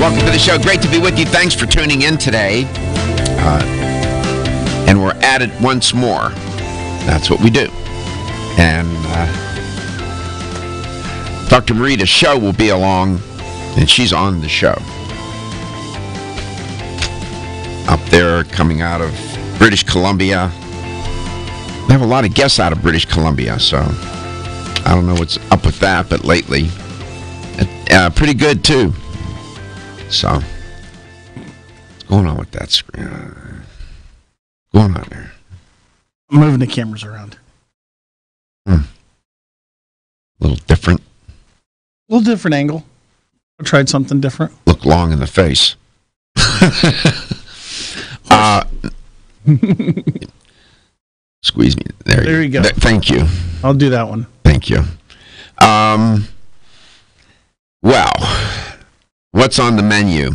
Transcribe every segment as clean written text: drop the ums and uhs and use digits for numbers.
Welcome to the show. Great to be with you. Thanks for tuning in today. And we're at it once more. That's what we do. And Dr. Marita Schauch will be along, and she's on the show. Up there, coming out of British Columbia. We have a lot of guests out of British Columbia, so I don't know what's up with that, but lately, pretty good too. So, what's going on with that screen? What's going on there? I'm moving the cameras around. A little different. A little different angle. I tried something different. Look long in the face. Squeeze me. There you go. Thank you. I'll do that one. Thank you. Well, what's on the menu?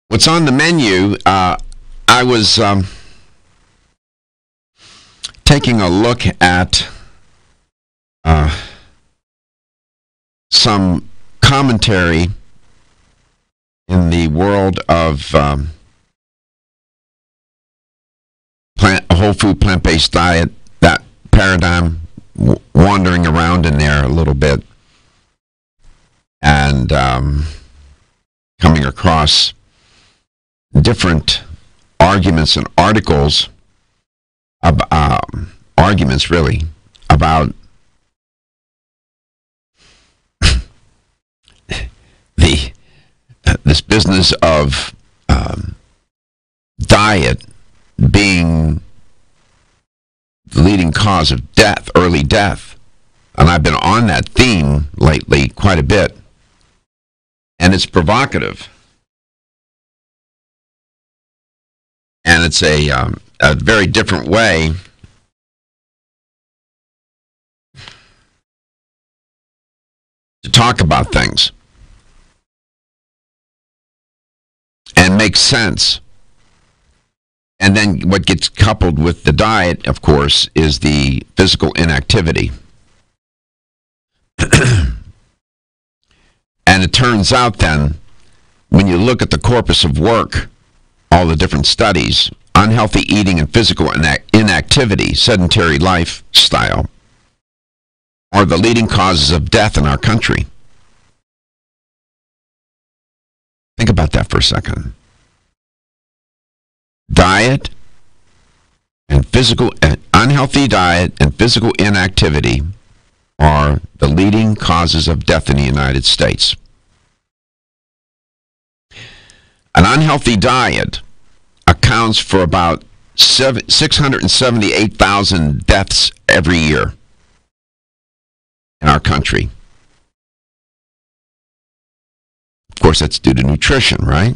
What's on the menu? I was taking a look at some commentary in the world of a whole food plant-based diet, that paradigm, wandering around in there a little bit, and coming across different arguments and articles, arguments really, about this business of diet being the leading cause of death, early death. And I've been on that theme lately quite a bit. And it's provocative. And it's a very different way to talk about things. And makes sense. And then what gets coupled with the diet, of course, is the physical inactivity. And it turns out then, when you look at the corpus of work, all the different studies, unhealthy eating and physical inactivity, sedentary lifestyle, are the leading causes of death in our country. Think about that for a second. Diet and unhealthy diet and physical inactivity are the leading causes of death in the United States. An unhealthy diet accounts for about 678,000 deaths every year in our country. Of course, that's due to nutrition, right?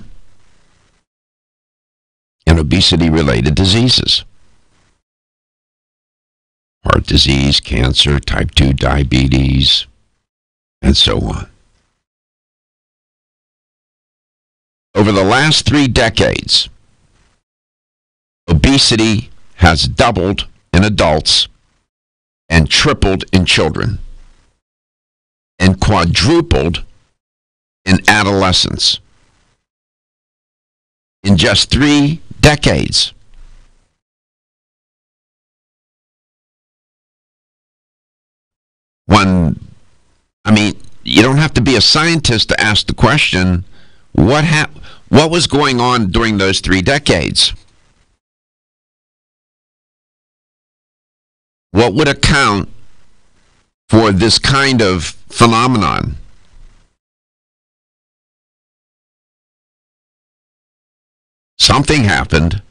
And obesity-related diseases. Heart disease, cancer, type 2 diabetes, and so on. Over the last 3 decades, obesity has doubled in adults and tripled in children and quadrupled in adolescents. In just 3 decades. You don't have to be a scientist to ask the question, what was going on during those 3 decades? What would account for this kind of phenomenon? Something happened.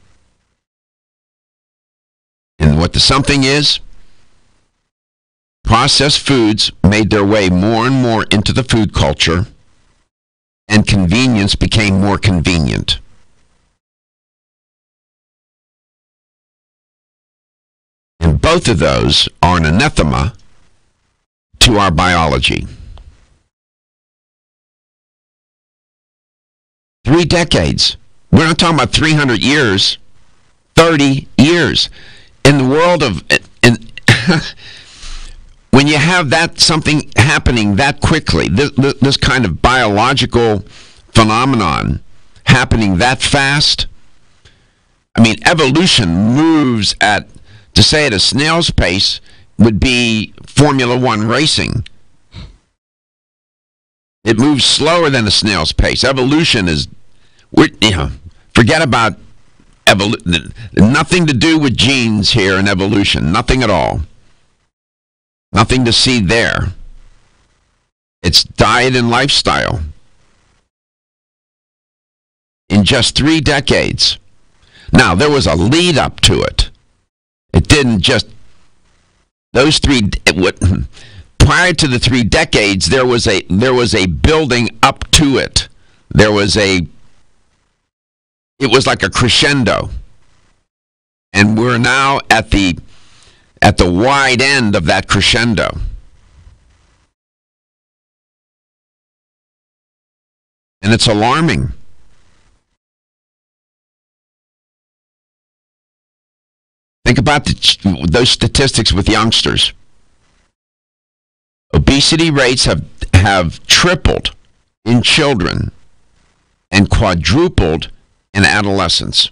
And what the something is, processed foods made their way more and more into the food culture, and convenience became more convenient. And both of those are an anathema to our biology. 3 decades. We're not talking about 300 years, 30 years. In the world of, when you have that something happening that quickly, this kind of biological phenomenon happening that fast. I mean, evolution moves at, to say at a snail's pace would be Formula One racing. It moves slower than a snail's pace. Evolution is, forget about evolution. Nothing to do with genes here in evolution. Nothing at all. Nothing to see there. It's diet and lifestyle. In just 3 decades. Now, there was a lead up to it. It didn't just, those three, prior to the 3 decades, there was a building up to it. It was like a crescendo. And we're now at the wide end of that crescendo. And it's alarming. Think about those statistics with youngsters. Obesity rates have tripled in children and quadrupled in adolescents.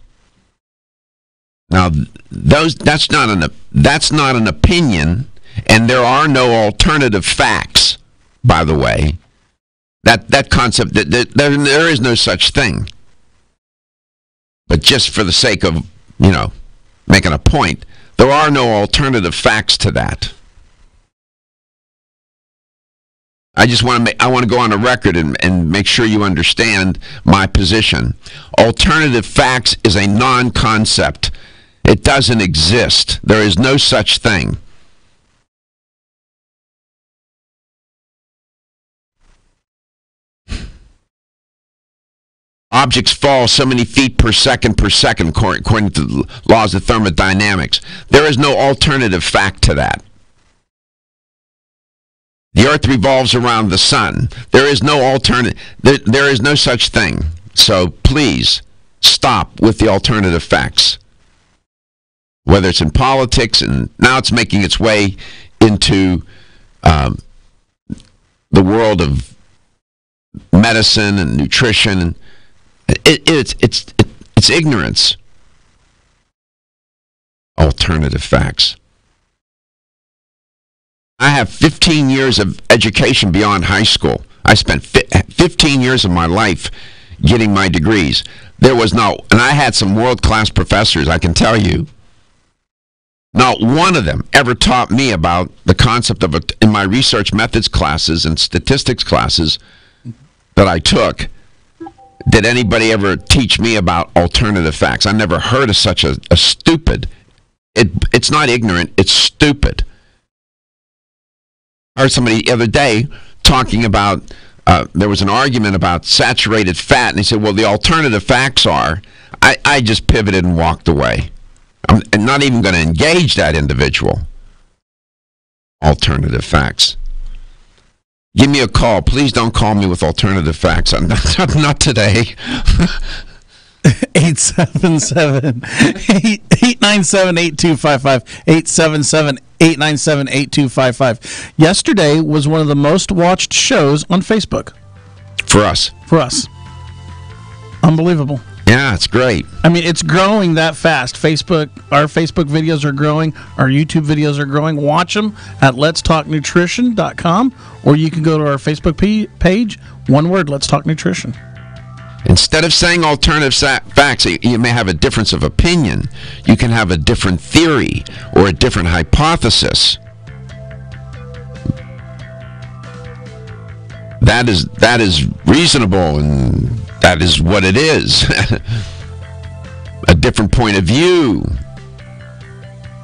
Now, that's not an opinion, and there are no alternative facts, by the way. That concept, there is no such thing. But just for the sake of, making a point, there are no alternative facts to that. I want to go on a record and make sure you understand my position. Alternative facts is a non-concept. It doesn't exist. There is no such thing. Objects fall so many feet per second, according to the laws of thermodynamics. There is no alternative fact to that. The earth revolves around the sun. There is no alternative. There is no such thing. So please stop with the alternative facts. Whether it's in politics, and now it's making its way into the world of medicine and nutrition. It's ignorance. Alternative facts. I have 15 years of education beyond high school. I spent 15 years of my life getting my degrees. And I had some world-class professors, I can tell you. Not one of them ever taught me about the concept of it in my research methods classes and statistics classes that I took. Did anybody ever teach me about alternative facts? I never heard of such a stupid. It's not ignorant, it's stupid. I heard somebody the other day talking about, there was an argument about saturated fat, and he said, well, the alternative facts are, I just pivoted and walked away. I'm not even going to engage that individual. Alternative facts. Give me a call. Please don't call me with alternative facts. Not today. 877-897-8255. 877-897-8255. Yesterday was one of the most watched shows on Facebook. For us. Unbelievable. Yeah, it's great. I mean, it's growing that fast. Our Facebook videos are growing. Our YouTube videos are growing. Watch them at letstalknutrition.com, or you can go to our Facebook page. One word, Let's Talk Nutrition. Instead of saying alternative facts, you may have a difference of opinion. You can have a different theory or a different hypothesis. That is reasonable, and that is what it is. A different point of view,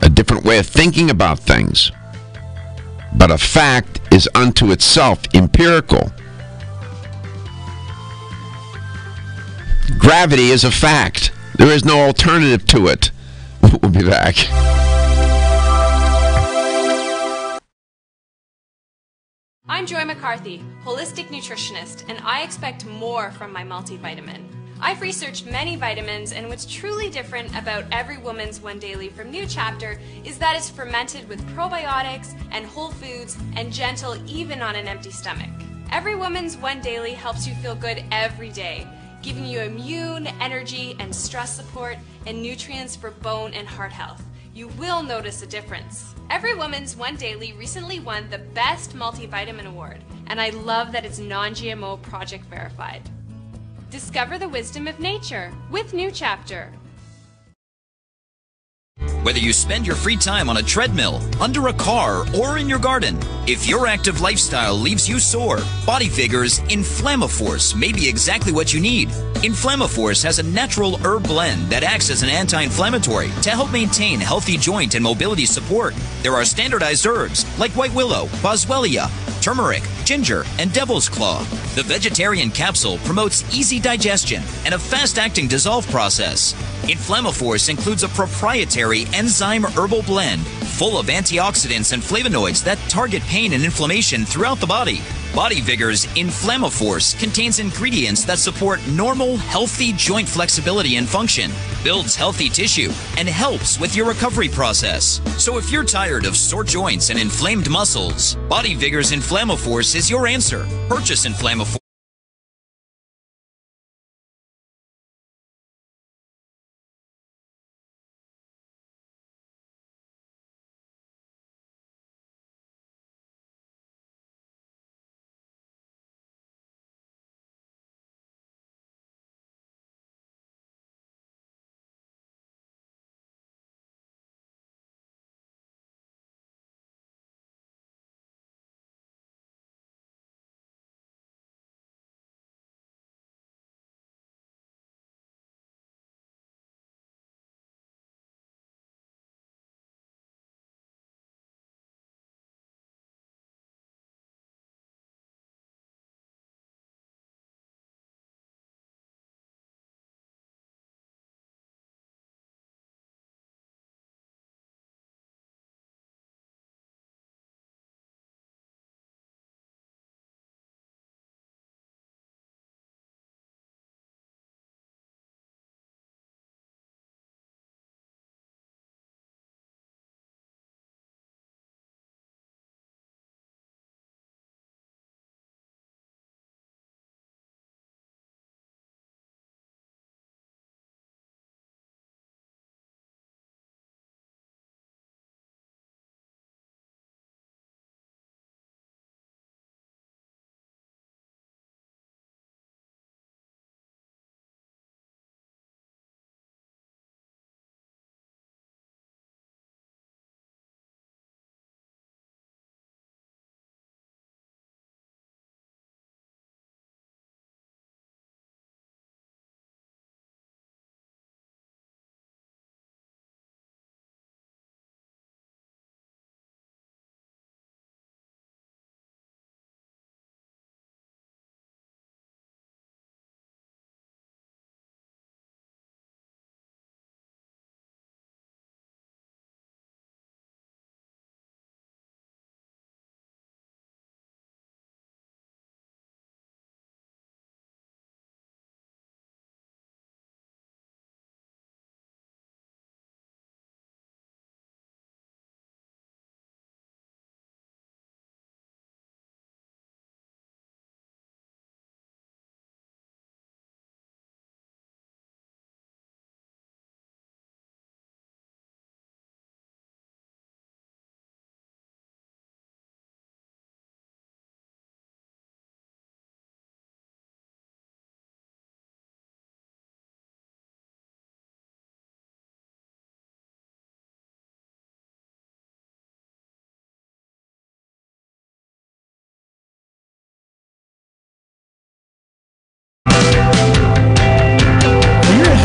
a different way of thinking about things. But a fact is unto itself empirical. Gravity is a fact. There is no alternative to it. We'll be back. I'm Joy McCarthy, holistic nutritionist, and I expect more from my multivitamin. I've researched many vitamins, and what's truly different about Every Woman's One Daily from New Chapter is that it's fermented with probiotics and whole foods and gentle even on an empty stomach. Every Woman's One Daily helps you feel good every day, giving you immune, energy, and stress support, and nutrients for bone and heart health. You will notice a difference. Every Woman's One Daily recently won the Best Multivitamin Award, and I love that it's non-GMO project verified. Discover the wisdom of nature with New Chapter. Whether you spend your free time on a treadmill, under a car, or in your garden, if your active lifestyle leaves you sore, Body Vigor's Inflammaforce may be exactly what you need. Inflammaforce has a natural herb blend that acts as an anti-inflammatory to help maintain healthy joint and mobility support. There are standardized herbs like white willow, boswellia, turmeric, ginger, and devil's claw. The vegetarian capsule promotes easy digestion and a fast-acting dissolve process. Inflammaforce includes a proprietary enzyme herbal blend full of antioxidants and flavonoids that target pain and inflammation throughout the body. Body Vigor's Inflammaforce contains ingredients that support normal, healthy joint flexibility and function, builds healthy tissue, and helps with your recovery process. So if you're tired of sore joints and inflamed muscles, Body Vigor's Inflammaforce is your answer. Purchase Inflammaforce.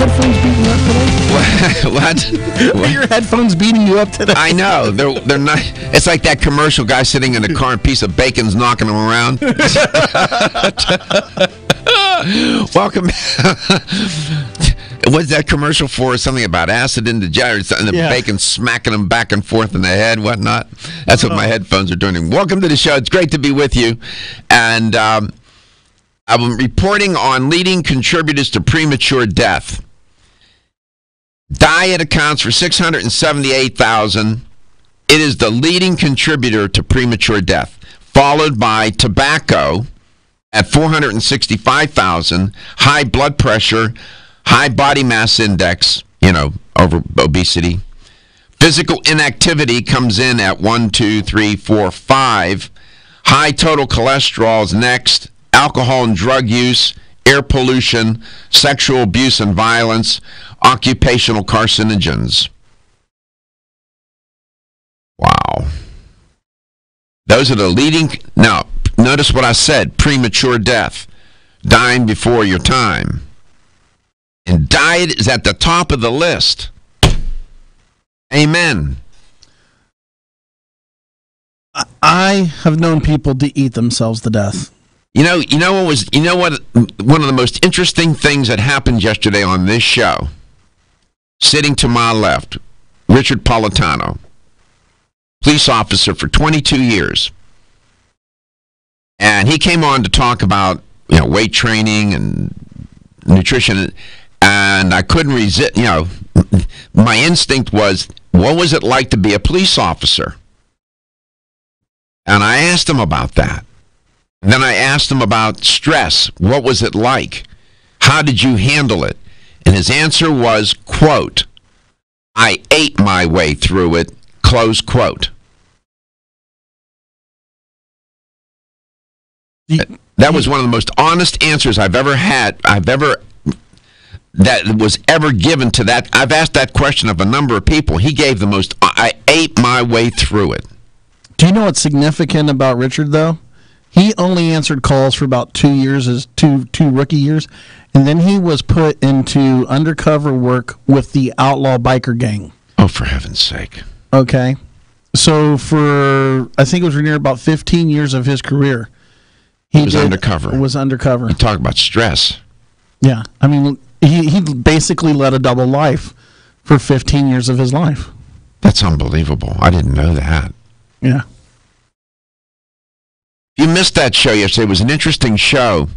Headphones beating you up today? What? Are your headphones beating you up today? I know. They're not. It's like that commercial guy sitting in the car and a piece of bacon's knocking him around. Welcome. What's that commercial for? Something about acid in the jar and the bacon smacking them back and forth in the head, whatnot. That's what my headphones are doing. Welcome to the show. It's great to be with you. And I'm reporting on leading contributors to premature death. Diet accounts for 678,000. It is the leading contributor to premature death, followed by tobacco at 465,000, high blood pressure, high body mass index, over obesity. Physical inactivity comes in at 1, 2, 3, 4, 5. High total cholesterol is next. Alcohol and drug use, air pollution, sexual abuse and violence, occupational carcinogens. Wow. Those are the leading. Now, notice what I said, premature death, dying before your time. And diet is at the top of the list. Amen. I have known people to eat themselves to death. One of the most interesting things that happened yesterday on this show, sitting to my left, Richard Politano, police officer for 22 years. And he came on to talk about, weight training and nutrition, and I couldn't resist, my instinct was, what was it like to be a police officer? And I asked him about that. And then I asked him about stress. What was it like? How did you handle it? And his answer was, quote, I ate my way through it, close quote. That was one of the most honest answers I've ever had, that was ever given to that. I've asked that question of a number of people. He gave the most, I ate my way through it. Do you know what's significant about Richard, though? He only answered calls for about 2 years, as two rookie years, and then he was put into undercover work with the outlaw biker gang. Oh, for heaven's sake. Okay. So for, I think it was near about 15 years of his career, he was undercover. You talk about stress. Yeah. I mean, he basically led a double life for 15 years of his life. That's unbelievable. I didn't know that. Yeah. You missed that show yesterday. It was an interesting show.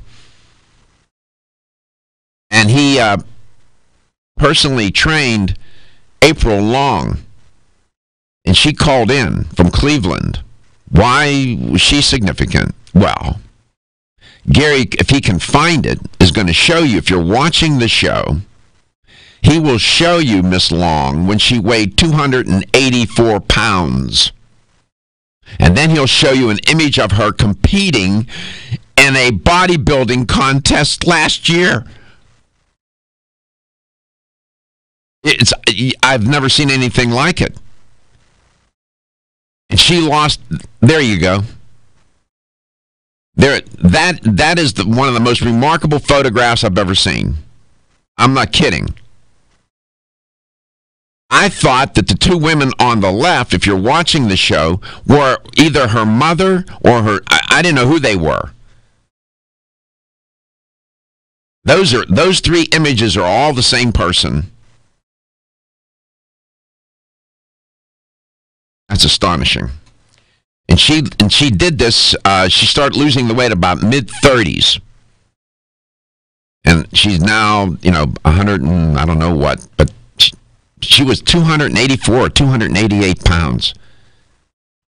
And he personally trained April Long. And she called in from Cleveland. Why was she significant? Well, Gary, if he can find it, is going to show you. If you're watching the show, he will show you Miss Long when she weighed 284 pounds. And then he'll show you an image of her competing in a bodybuilding contest last year. I've never seen anything like it. And she lost. There you go. That is one of the most remarkable photographs I've ever seen. I'm not kidding. I thought that the two women on the left, if you're watching the show, were either her mother or her. I didn't know who they were. Those three images are all the same person. That's astonishing. And she did this. She started losing the weight about mid-30s. And she's now, 100 and I don't know what, but she was 284 or 288 pounds.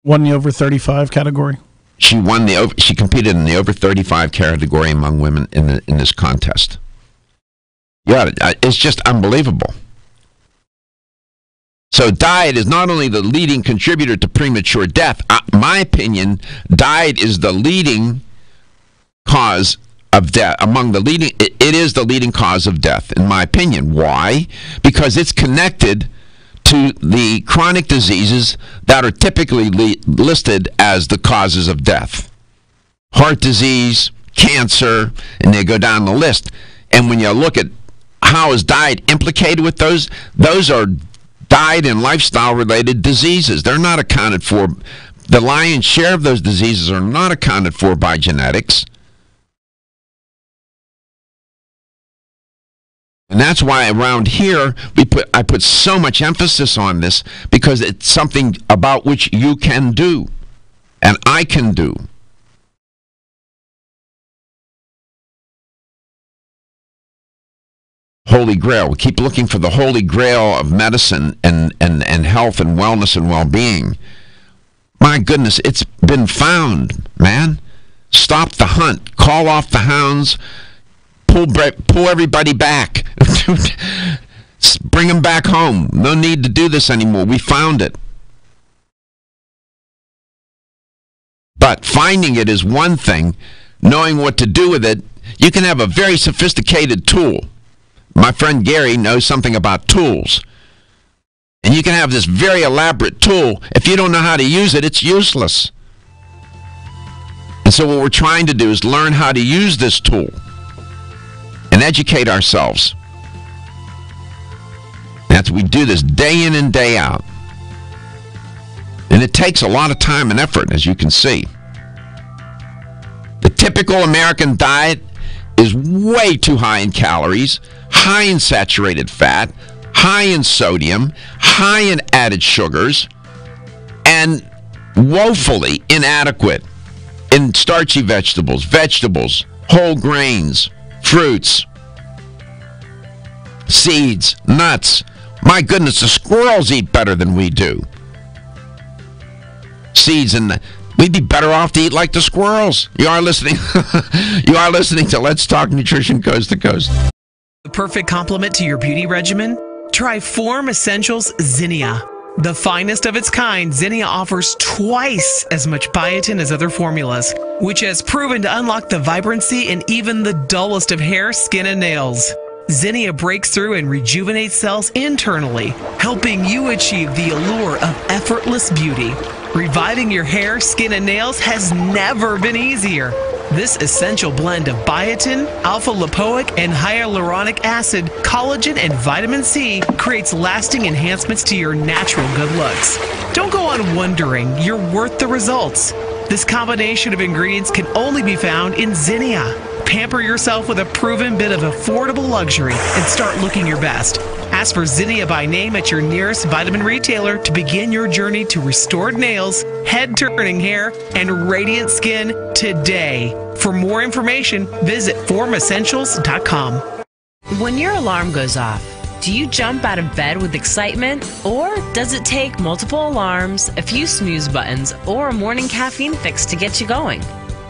Won the over 35 category? She competed in the over 35 category among women in this contest. Yeah, it's just unbelievable. So diet is not only the leading contributor to premature death. My opinion, diet is the leading cause of death. It is the leading cause of death, in my opinion. Why? Because it's connected to the chronic diseases that are typically listed as the causes of death. Heart disease, cancer, and they go down the list. And when you look at how is diet implicated with those are diet and lifestyle-related diseases. They're not accounted for. The lion's share of those diseases are not accounted for by genetics. And that's why around here I put so much emphasis on this, because it's something about which you can do and I can do. Holy Grail. We keep looking for the Holy Grail of medicine and health and wellness and well-being. My goodness, it's been found, man. Stop the hunt. Call off the hounds. Pull everybody back. Bring them back home. No need to do this anymore. We found it. But finding it is one thing. Knowing what to do with it, you can have a very sophisticated tool. My friend Gary knows something about tools. And you can have this very elaborate tool. If you don't know how to use it, it's useless. And so what we're trying to do is learn how to use this tool and educate ourselves. That's we do this day in and day out. And it takes a lot of time and effort, as you can see. The typical American diet is way too high in calories, high in saturated fat, high in sodium, high in added sugars, and woefully inadequate in starchy vegetables, whole grains, fruits, seeds, nuts. My goodness, the squirrels eat better than we do. Seeds and we'd be better off to eat like the squirrels. You are listening. You are listening to Let's Talk Nutrition Coast to Coast. The perfect complement to your beauty regimen? Try Form Essentials Zinnia. The finest of its kind, Zinnia offers twice as much biotin as other formulas, which has proven to unlock the vibrancy in even the dullest of hair, skin, and nails. Zinnia breaks through and rejuvenates cells internally, helping you achieve the allure of effortless beauty. Reviving your hair, skin, and nails has never been easier. This essential blend of biotin, alpha-lipoic, and hyaluronic acid, collagen, and vitamin C creates lasting enhancements to your natural good looks. Don't go on wondering. You're worth the results. This combination of ingredients can only be found in Zinnia. Pamper yourself with a proven bit of affordable luxury and start looking your best. Ask for Zinnia by name at your nearest vitamin retailer to begin your journey to restored nails, head-turning hair, and radiant skin today. For more information, visit formessentials.com. When your alarm goes off, do you jump out of bed with excitement? Or does it take multiple alarms, a few snooze buttons, or a morning caffeine fix to get you going?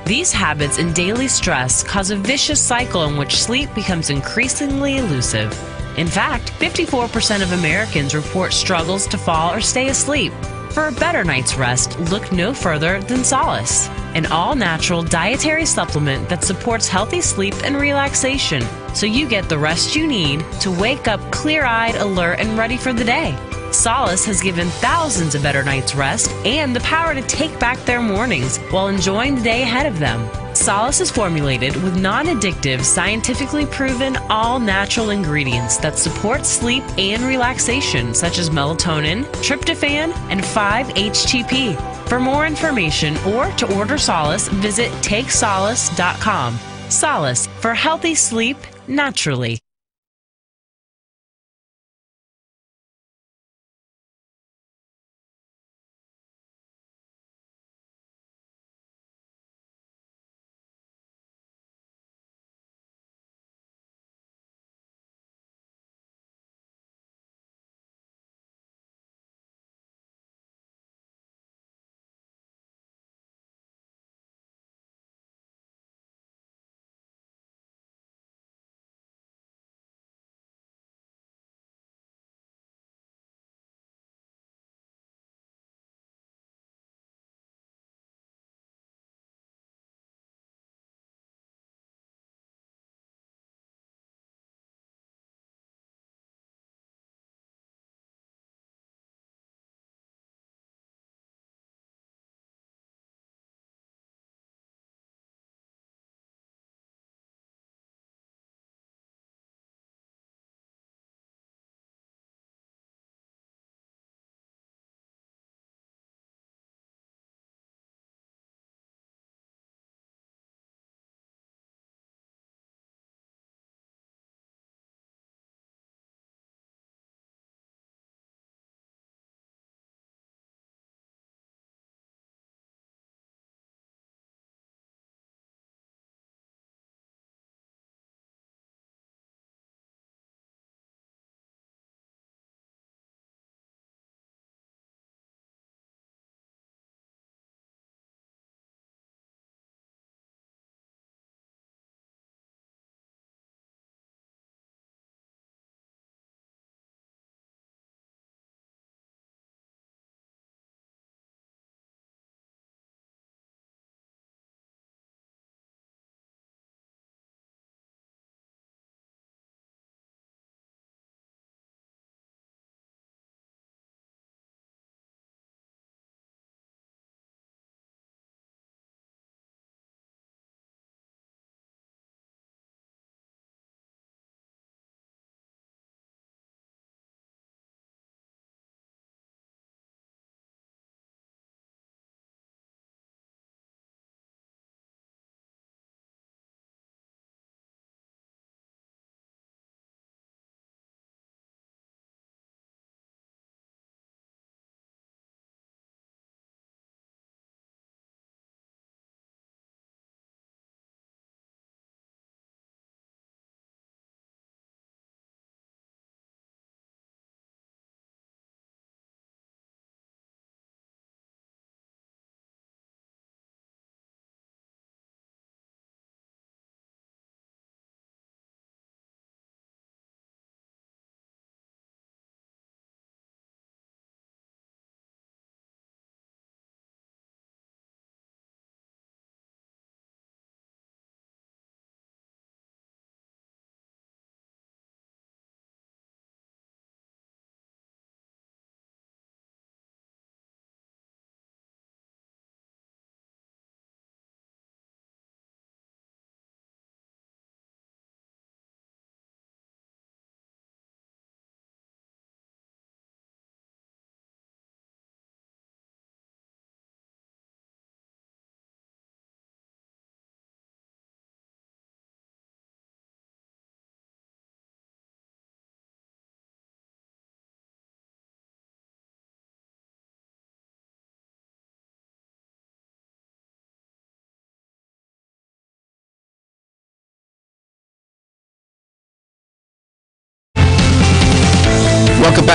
These habits and daily stress cause a vicious cycle in which sleep becomes increasingly elusive. In fact, 54% of Americans report struggles to fall or stay asleep. For a better night's rest, look no further than Solace, an all-natural dietary supplement that supports healthy sleep and relaxation, so you get the rest you need to wake up clear-eyed, alert, and ready for the day. Solace has given thousands a better night's rest and the power to take back their mornings while enjoying the day ahead of them. Solace is formulated with non-addictive, scientifically proven, all-natural ingredients that support sleep and relaxation, such as melatonin, tryptophan, and 5-HTP. For more information or to order Solace, visit takesolace.com. Solace, for healthy sleep naturally.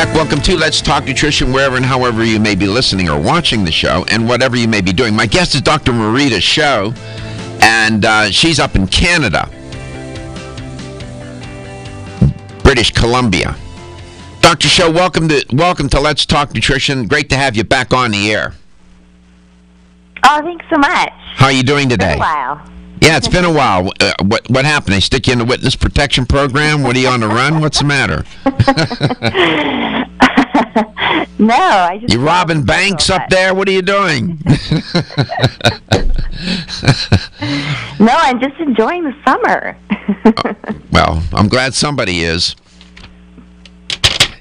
back. Welcome to Let's Talk Nutrition, wherever and however you may be listening or watching the show, and whatever you may be doing. My guest is Dr. Marita Schauch, and she's up in Canada, British Columbia. Dr. Schauch, welcome to Let's Talk Nutrition. Great to have you back on the air. Oh, thanks so much. How are you doing today? It's been a while. Yeah, it's been a while. What happened? They stick you in the witness protection program? What are you on the run? What's the matter? No, I just... You robbing banks up there? What are you doing? No, I'm just enjoying the summer. Well, I'm glad somebody is.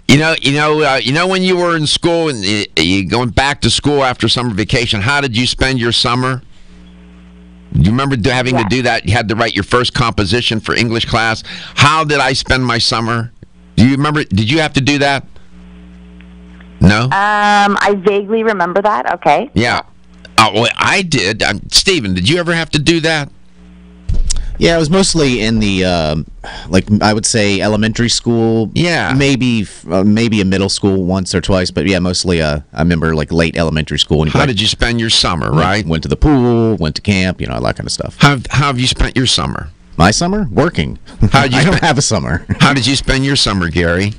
You know, when you were in school and you going back to school after summer vacation, how did you spend your summer? Do you remember having to do that? You had to write your first composition for English class. How did I spend my summer? Do you remember? Did you have to do that? No? I vaguely remember that. Okay. Yeah. Oh, well, I did. Stephen, did you ever have to do that? Yeah, it was mostly in the, I would say elementary school. Yeah. Maybe a middle school once or twice, but yeah, mostly, I remember late elementary school. How did you spend your summer, right? Went to the pool, went to camp, all that kind of stuff. How have you spent your summer? My summer? Working. I don't have a summer. How did you spend your summer, Gary?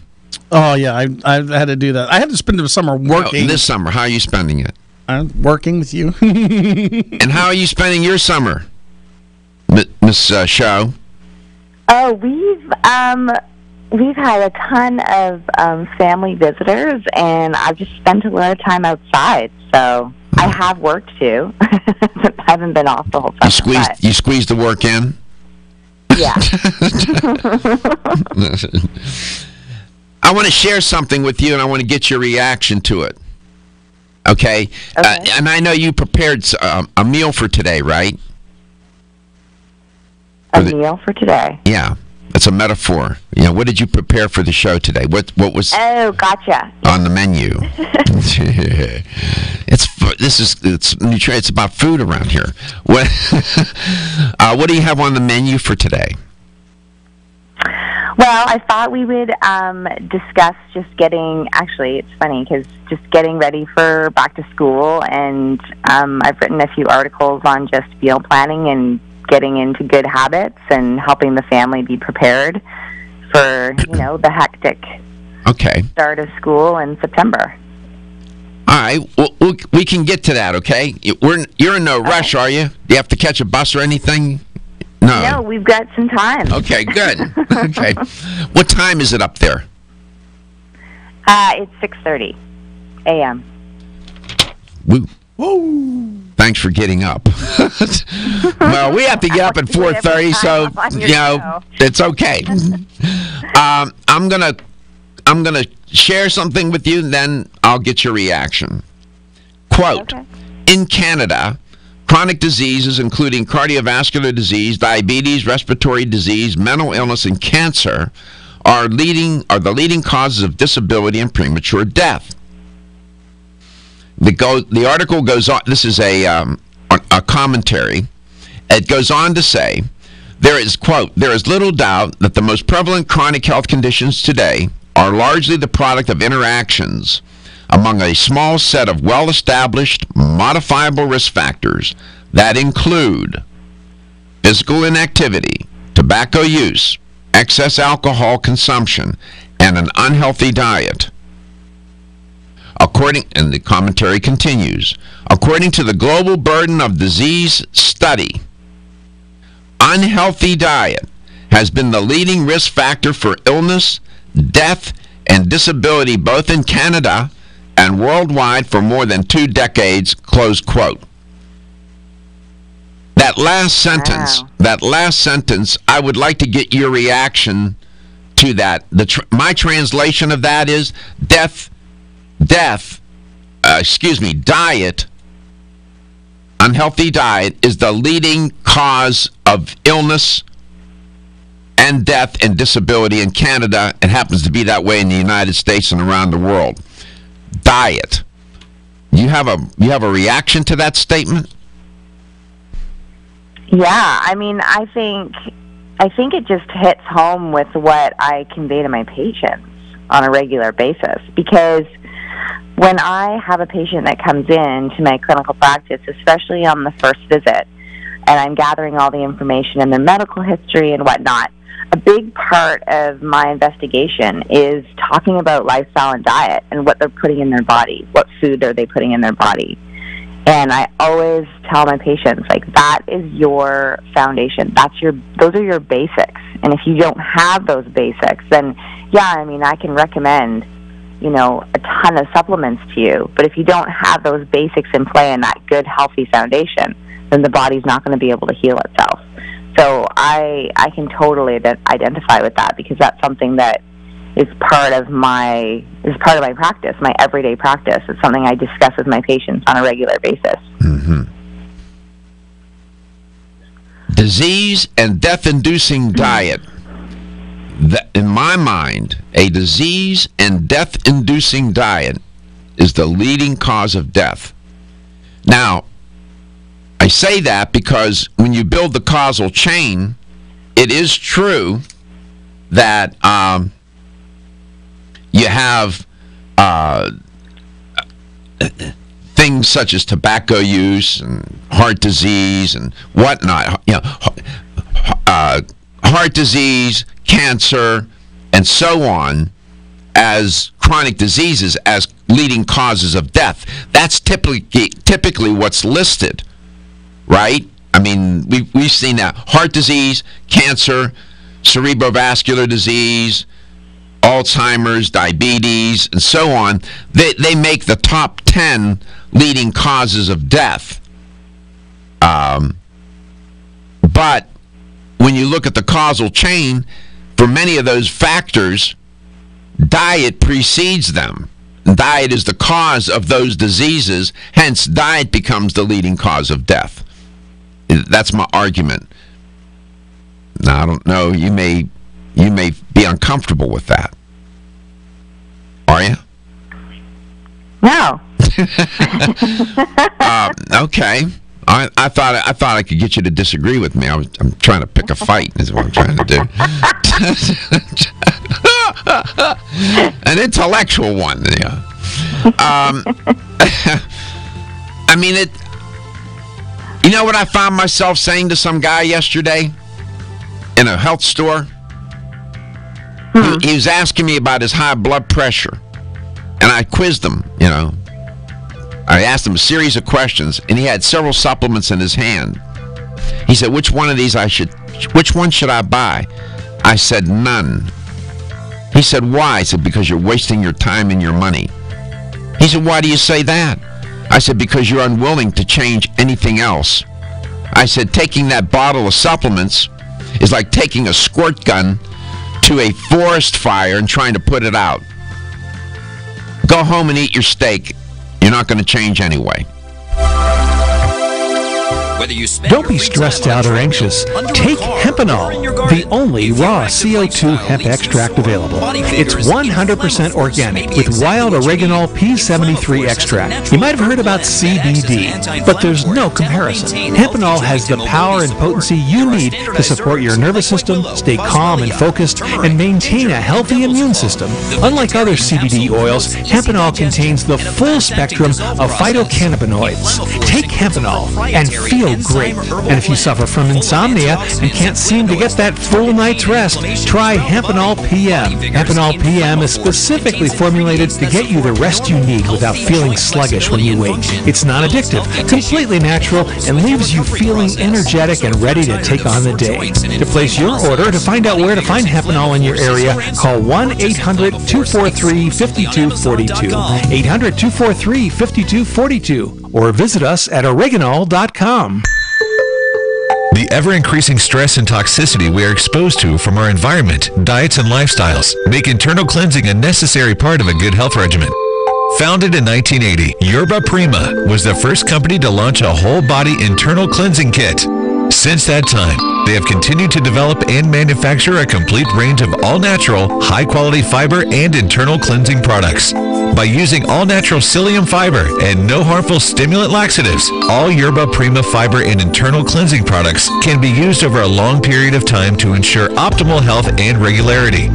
Oh, yeah, I had to do that. I had to spend the summer working. This summer, how are you spending it? I'm working with you. And how are you spending your summer, Miss Schauch? Oh, we've had a ton of family visitors, and I've just spent a lot of time outside. So I have worked too. I haven't been off the whole summer. You squeezed the work in? Yeah. I want to share something with you, and I want to get your reaction to it. Okay? And I know you prepared a meal for today, right? A meal for today. Yeah, it's a metaphor. What did you prepare for the show today? What was? Oh, gotcha. On the menu. It's about food around here. What do you have on the menu for today? Well, I thought we would discuss just getting. Actually, it's funny because just getting ready for back to school, and I've written a few articles on just meal planning and getting into good habits and helping the family be prepared for, the hectic start of school in September. All right, we can get to that, okay? You're in no rush, are you? Do you have to catch a bus or anything? No, we've got some time. Okay, good. Okay. What time is it up there? It's 6:30 a.m. Woo. Thanks for getting up. Well, we have to get up at 4:30, so it's okay. I'm gonna share something with you, and then I'll get your reaction. Quote: In Canada, chronic diseases, including cardiovascular disease, diabetes, respiratory disease, mental illness, and cancer, are the leading causes of disability and premature death. The article goes on. This is a commentary. It goes on to say, there is little doubt that the most prevalent chronic health conditions today are largely the product of interactions among a small set of well-established, modifiable risk factors that include physical inactivity, tobacco use, excess alcohol consumption, and an unhealthy diet. And the commentary continues, according to the Global Burden of Disease Study, unhealthy diet has been the leading risk factor for illness, death, and disability both in Canada and worldwide for more than 2 decades, close quote. That last sentence, I would like to get your reaction to that. My translation of that is diet, unhealthy diet is the leading cause of illness and death and disability in Canada. It happens to be that way in the United States and around the world. Diet. You have a reaction to that statement? Yeah, I think it just hits home with what I convey to my patients. on a regular basis. Because when I have a patient that comes in to my clinical practice, especially on the first visit, and I'm gathering all the information and their medical history and whatnot, a big part of my investigation is talking about lifestyle and diet and what they're putting in their body. What food are they putting in their body? And I always tell my patients, like, that is your foundation. Those are your basics. And if you don't have those basics, then, yeah, I mean, I can recommend, a ton of supplements to you. But if you don't have those basics in play and that good, healthy foundation, then the body's not going to be able to heal itself. So I can totally identify with that, because that's something that is part of my practice, my everyday practice. It's something I discuss with my patients on a regular basis. Mm-hmm. Disease and death-inducing diet. In my mind, a disease and death-inducing diet is the leading cause of death. Now, I say that because when you build the causal chain, it is true that you have things such as tobacco use and heart disease and whatnot. Heart disease, cancer, and so on as chronic diseases as leading causes of death. That's typically what's listed, right? I mean, we've seen that. Heart disease, cancer, cerebrovascular disease, Alzheimer's, diabetes, and so on. They make the top 10 leading causes of death. But when you look at the causal chain, for many of those factors, diet precedes them. Diet is the cause of those diseases, hence diet becomes the leading cause of death. That's my argument. Now, I don't know, you may be uncomfortable with that. Are you? No. Okay. I thought I could get you to disagree with me. I'm trying to pick a fight is what I'm trying to do. An intellectual one, yeah. I mean, you know what I found myself saying to some guy yesterday in a health store? He was asking me about his high blood pressure, and I quizzed him, I asked him a series of questions, and he had several supplements in his hand. He said, which one should I buy? I said, none. He said, why? I said, because you're wasting your time and your money. He said, why do you say that? I said, because you're unwilling to change anything else. I said, taking that bottle of supplements is like taking a squirt gun to a forest fire and trying to put it out. Go home and eat your steak. You're not going to change anyway. Don't be stressed out or anxious. Take Hempenol, the only raw CO2 hemp extract available. It's 100% organic with wild oreganol P73 extract. You might have heard about CBD, but there's no comparison. Hempenol has the power and potency you need to support your nervous system, stay calm and focused, and maintain a healthy immune system. Unlike other CBD oils, Hempenol contains the full spectrum of phytocannabinoids. Take Hempenol and feel great. And if you suffer from insomnia and can't seem to get that full night's rest, try Hempenol PM. Hempenol PM is specifically formulated to get you the rest you need without feeling sluggish when you wake. It's non addictive, completely natural, and leaves you feeling energetic and ready to take on the day. To place your order, to find out where to find Hempenol in your area, call 1-800-243-5242. 800-243-5242. Or visit us at oreganol.com. The ever-increasing stress and toxicity we are exposed to from our environment, diets, and lifestyles make internal cleansing a necessary part of a good health regimen. Founded in 1980, Yerba Prima was the first company to launch a whole-body internal cleansing kit. Since that time, they have continued to develop and manufacture a complete range of all-natural, high-quality fiber and internal cleansing products. By using all-natural psyllium fiber and no harmful stimulant laxatives, all Yerba Prima fiber and internal cleansing products can be used over a long period of time to ensure optimal health and regularity.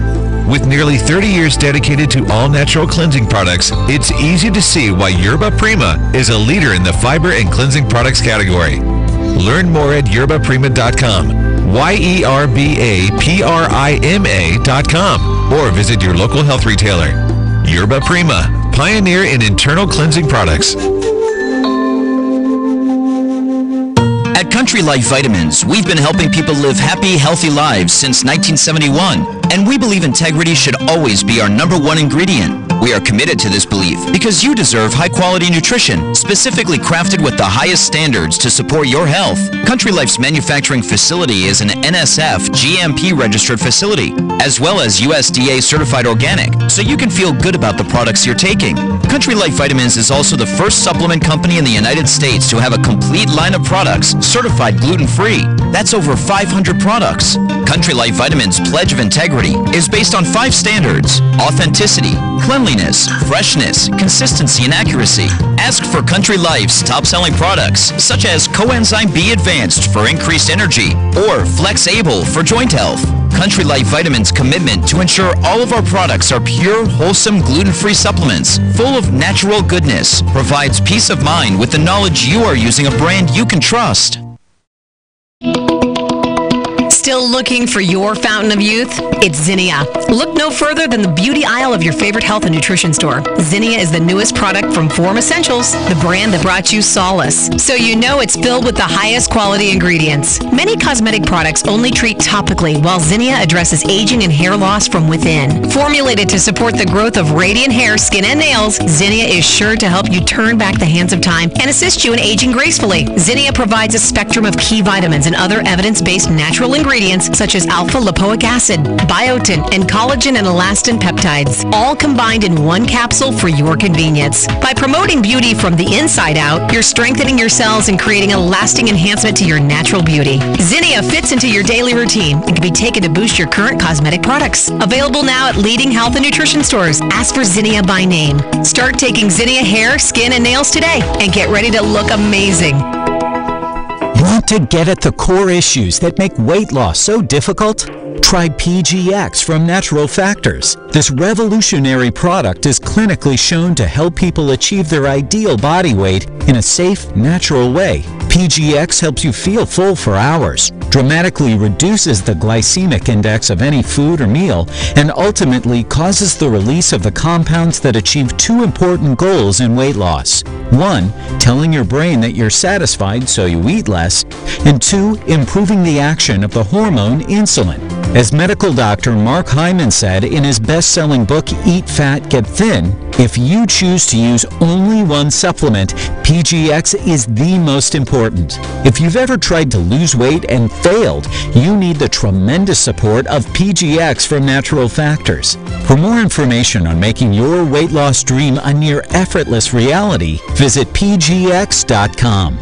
With nearly 30 years dedicated to all-natural cleansing products, it's easy to see why Yerba Prima is a leader in the fiber and cleansing products category. Learn more at yerbaprima.com, YERBAPRIMA.com, or visit your local health retailer. Yerba Prima, pioneer in internal cleansing products. At Country Life Vitamins, we've been helping people live happy, healthy lives since 1971, and we believe integrity should always be our #1 ingredient. We are committed to this belief because you deserve high-quality nutrition, specifically crafted with the highest standards to support your health. Country Life's manufacturing facility is an NSF GMP-registered facility, as well as USDA certified organic, so you can feel good about the products you're taking. Country Life Vitamins is also the first supplement company in the United States to have a complete line of products certified gluten-free. That's over 500 products. Country Life Vitamins' pledge of integrity is based on 5 standards: authenticity, cleanliness, freshness, consistency, and accuracy. Ask for Country Life's top-selling products, such as Coenzyme B Advanced for increased energy or Flex Able for joint health. Country Life Vitamins' commitment to ensure all of our products are pure, wholesome, gluten-free supplements full of natural goodness provides peace of mind with the knowledge you are using a brand you can trust. Still looking for your fountain of youth? It's Zinnia. Look no further than the beauty aisle of your favorite health and nutrition store. Zinnia is the newest product from Form Essentials, the brand that brought you solace. So you know it's filled with the highest quality ingredients. Many cosmetic products only treat topically, while Zinnia addresses aging and hair loss from within. Formulated to support the growth of radiant hair, skin, and nails, Zinnia is sure to help you turn back the hands of time and assist you in aging gracefully. Zinnia provides a spectrum of key vitamins and other evidence-based natural ingredients such as alpha-lipoic acid, biotin, and collagen and elastin peptides, all combined in one capsule for your convenience. By promoting beauty from the inside out, you're strengthening your cells and creating a lasting enhancement to your natural beauty. Zinnia fits into your daily routine and can be taken to boost your current cosmetic products. Available now at leading health and nutrition stores. Ask for Zinnia by name. Start taking Zinnia hair, skin, and nails today and get ready to look amazing. Want to get at the core issues that make weight loss so difficult? Try PGX from Natural Factors. This revolutionary product is clinically shown to help people achieve their ideal body weight in a safe, natural way. PGX helps you feel full for hours, dramatically reduces the glycemic index of any food or meal, and ultimately causes the release of the compounds that achieve 2 important goals in weight loss. 1, telling your brain that you're satisfied so you eat less, and 2, improving the action of the hormone insulin. As medical doctor Mark Hyman said in his best-selling book Eat Fat, Get Thin, if you choose to use only one supplement, PGX is the most important. If you've ever tried to lose weight and failed, you need the tremendous support of PGX from Natural Factors. For more information on making your weight loss dream a near effortless reality, visit pgx.com.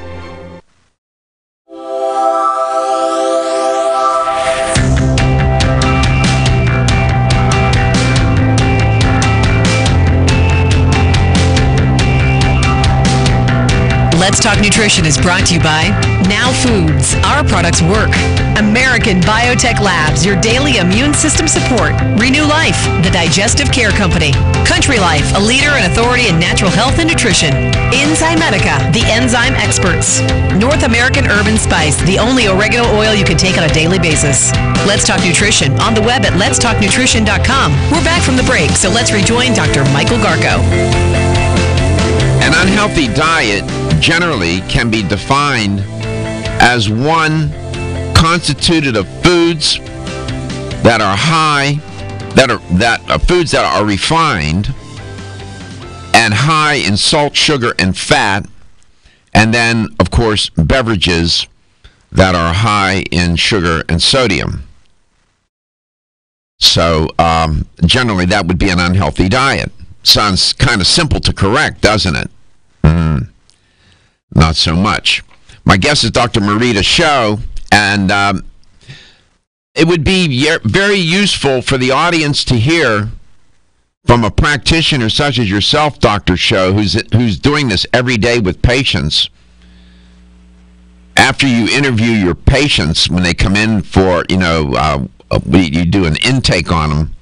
Let's Talk Nutrition is brought to you by Now Foods. Our products work. American Biotech Labs, your daily immune system support. Renew Life, the digestive care company. Country Life, a leader and authority in natural health and nutrition. Enzymedica, the enzyme experts. North American Herb and Spice, the only oregano oil you can take on a daily basis. Let's Talk Nutrition on the web at letstalknutrition.com. We're back from the break, so let's rejoin Dr. Michael Garko. An unhealthy diet generally can be defined as one constituted of foods that are foods that are refined and high in salt, sugar, and fat, and then, of course, beverages that are high in sugar and sodium. So, generally, that would be an unhealthy diet. Sounds kind of simple to correct, doesn't it? Not so much. My guest is Dr. Marita Schauch, and it would be very useful for the audience to hear from a practitioner such as yourself, Dr. Schauch, who's doing this every day with patients. After you interview your patients, when they come in for, you do an intake on them,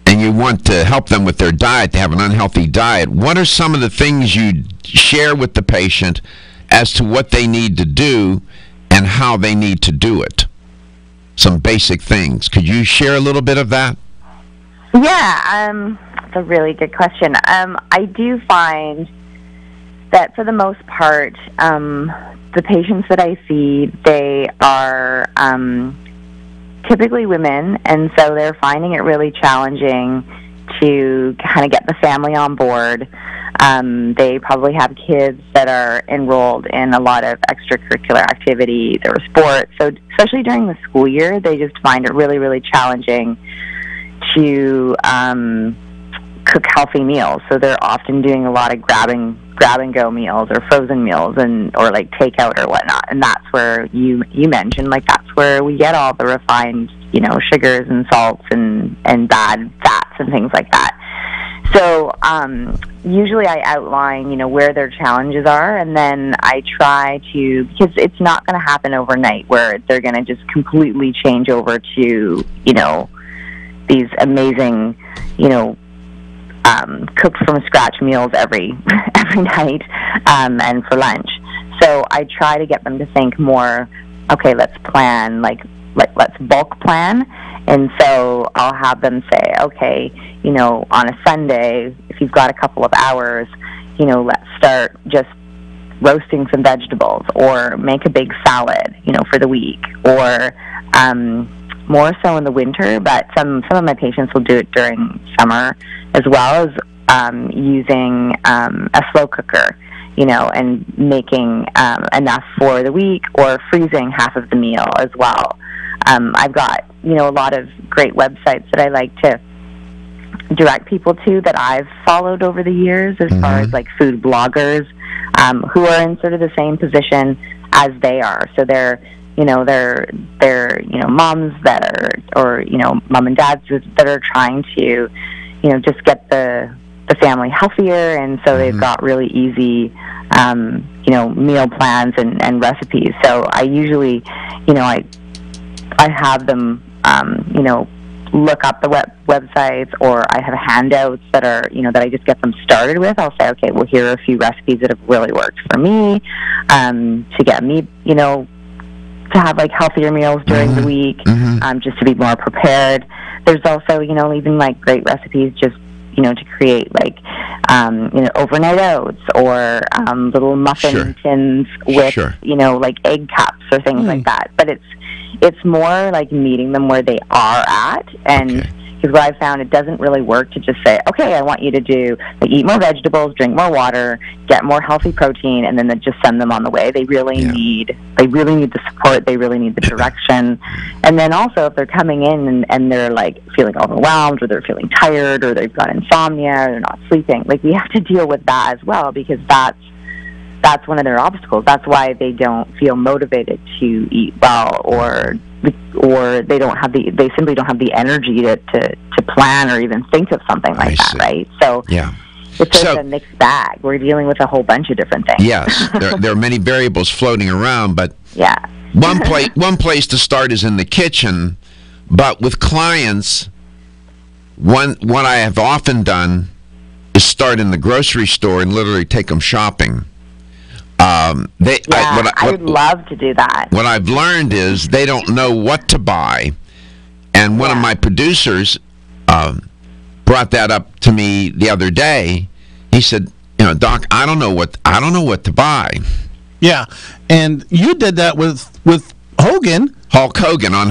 and you want to help them with their diet, they have an unhealthy diet, what are some of the things you share with the patient as to what they need to do and how they need to do it? Some basic things. Could you share a little bit of that? Yeah, that's a really good question. I do find that for the most part, the patients that I see, they are typically women, and so they're finding it really challenging to kind of get the family on board. They probably have kids that are enrolled in a lot of extracurricular activities or sports. So especially during the school year, they just find it really, really challenging to cook healthy meals. So they're often doing a lot of grab and go meals or frozen meals or like takeout or whatnot. And that's where you mentioned, like, that's where we get all the refined, sugars and salts and bad fats and things like that. So usually I outline, where their challenges are, and then I try to, because it's not going to happen overnight where they're going to just completely change over to, these amazing, cooked from scratch meals every night and for lunch. So I try to get them to think more, okay, let's plan, let's bulk plan. And so I'll have them say, okay, on a Sunday, if you've got a couple of hours, let's start just roasting some vegetables or make a big salad, for the week, or more so in the winter, but some of my patients will do it during summer as well, as using a slow cooker, and making enough for the week, or freezing half of the meal as well. I've got, a lot of great websites that I like to direct people to that I've followed over the years, as far as like food bloggers who are in sort of the same position as they are. So they're moms that are, or mom and dads that are trying to, just get the family healthier, and so they've got really easy, meal plans and recipes. So I usually, I have them, look up the websites, or I have handouts that are, that I just get them started with. I'll say, okay, well, here are a few recipes that have really worked for me, to get me, to have like healthier meals during the week, just to be more prepared. There's also, even like great recipes just, to create like, overnight oats, or little muffin tins with, like egg cups or things like that. But it's more like meeting them where they are at, and because what I've found, it doesn't really work to just say, okay, I want you to do, like, eat more vegetables, drink more water, get more healthy protein, and then just send them on the way. They really need the support. They really need the direction. And then also, if they're coming in and they're like feeling overwhelmed, or they're feeling tired, or they've got insomnia, or they're not sleeping, like, we have to deal with that as well, because that's one of their obstacles. That's why they don't feel motivated to eat well, or they simply don't have the energy to plan or even think of something like that, right? So it's sort of a mixed bag. We're dealing with a whole bunch of different things. Yes, there are many variables floating around, but one place to start is in the kitchen. But with clients, what I have often done is start in the grocery store and literally take them shopping. I would love to do that. What I've learned is they don't know what to buy, and one of my producers brought that up to me the other day. He said, Doc, I don't know what to buy. Yeah, and you did that with Hogan. Hulk Hogan on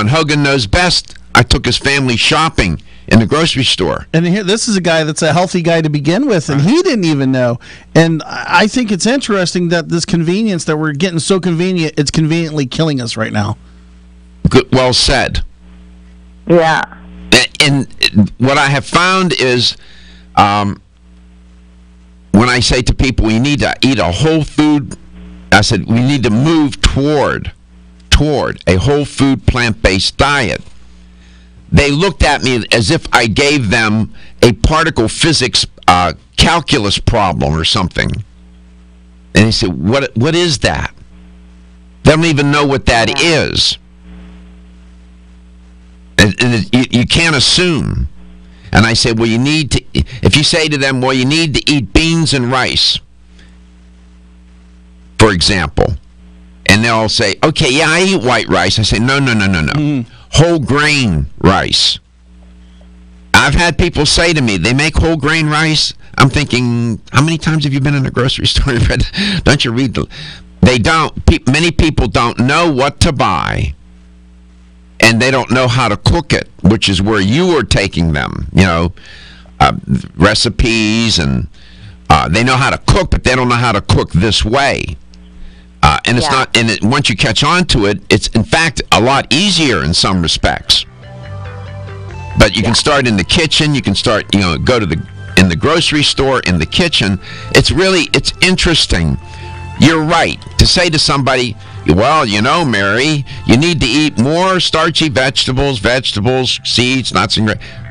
Hogan Knows Best. I took his family shopping in the grocery store. And here, this is a guy that's a healthy guy to begin with, and he didn't even know. And I think it's interesting that this convenience that we're getting so convenient, it's conveniently killing us right now. Good, well said. Yeah. And what I have found is, when I say to people, we need to eat a whole food, I said, we need to move toward a whole food plant-based diet. They looked at me as if I gave them a particle physics calculus problem or something. And they said, what is that? They don't even know what that is. You can't assume. And I say, well, you need to, if you say to them, well, you need to eat beans and rice, for example, and they'll say, okay, yeah, I eat white rice. I say, no. Whole grain rice. I've had people say to me, they make whole grain rice. I'm thinking, how many times have you been in a grocery store? Don't you read they don't, many people don't know what to buy. And they don't know how to cook it, which is where you are taking them, recipes, and they know how to cook, but they don't know how to cook this way. And it's not, and once you catch on to it, it's in fact a lot easier in some respects. But you can start in the kitchen, you can start, go to in the grocery store, in the kitchen. It's interesting. You're right to say to somebody, well, Mary, you need to eat more starchy vegetables, seeds, nuts, and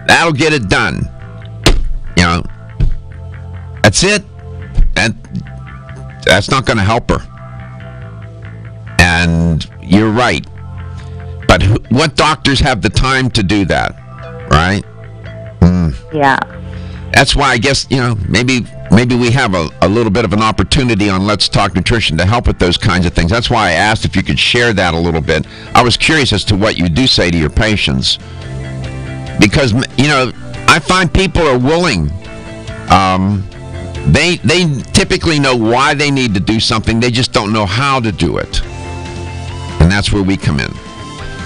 that'll get it done. That's it. And that's not going to help her. And you're right. But what doctors have the time to do that, right? Yeah. That's why I guess, maybe we have a little bit of an opportunity on Let's Talk Nutrition to help with those kinds of things. That's why I asked if you could share that a little bit. I was curious as to what you do say to your patients. Because, I find people are willing. They typically know why they need to do something. They just don't know how to do it. And that's where we come in.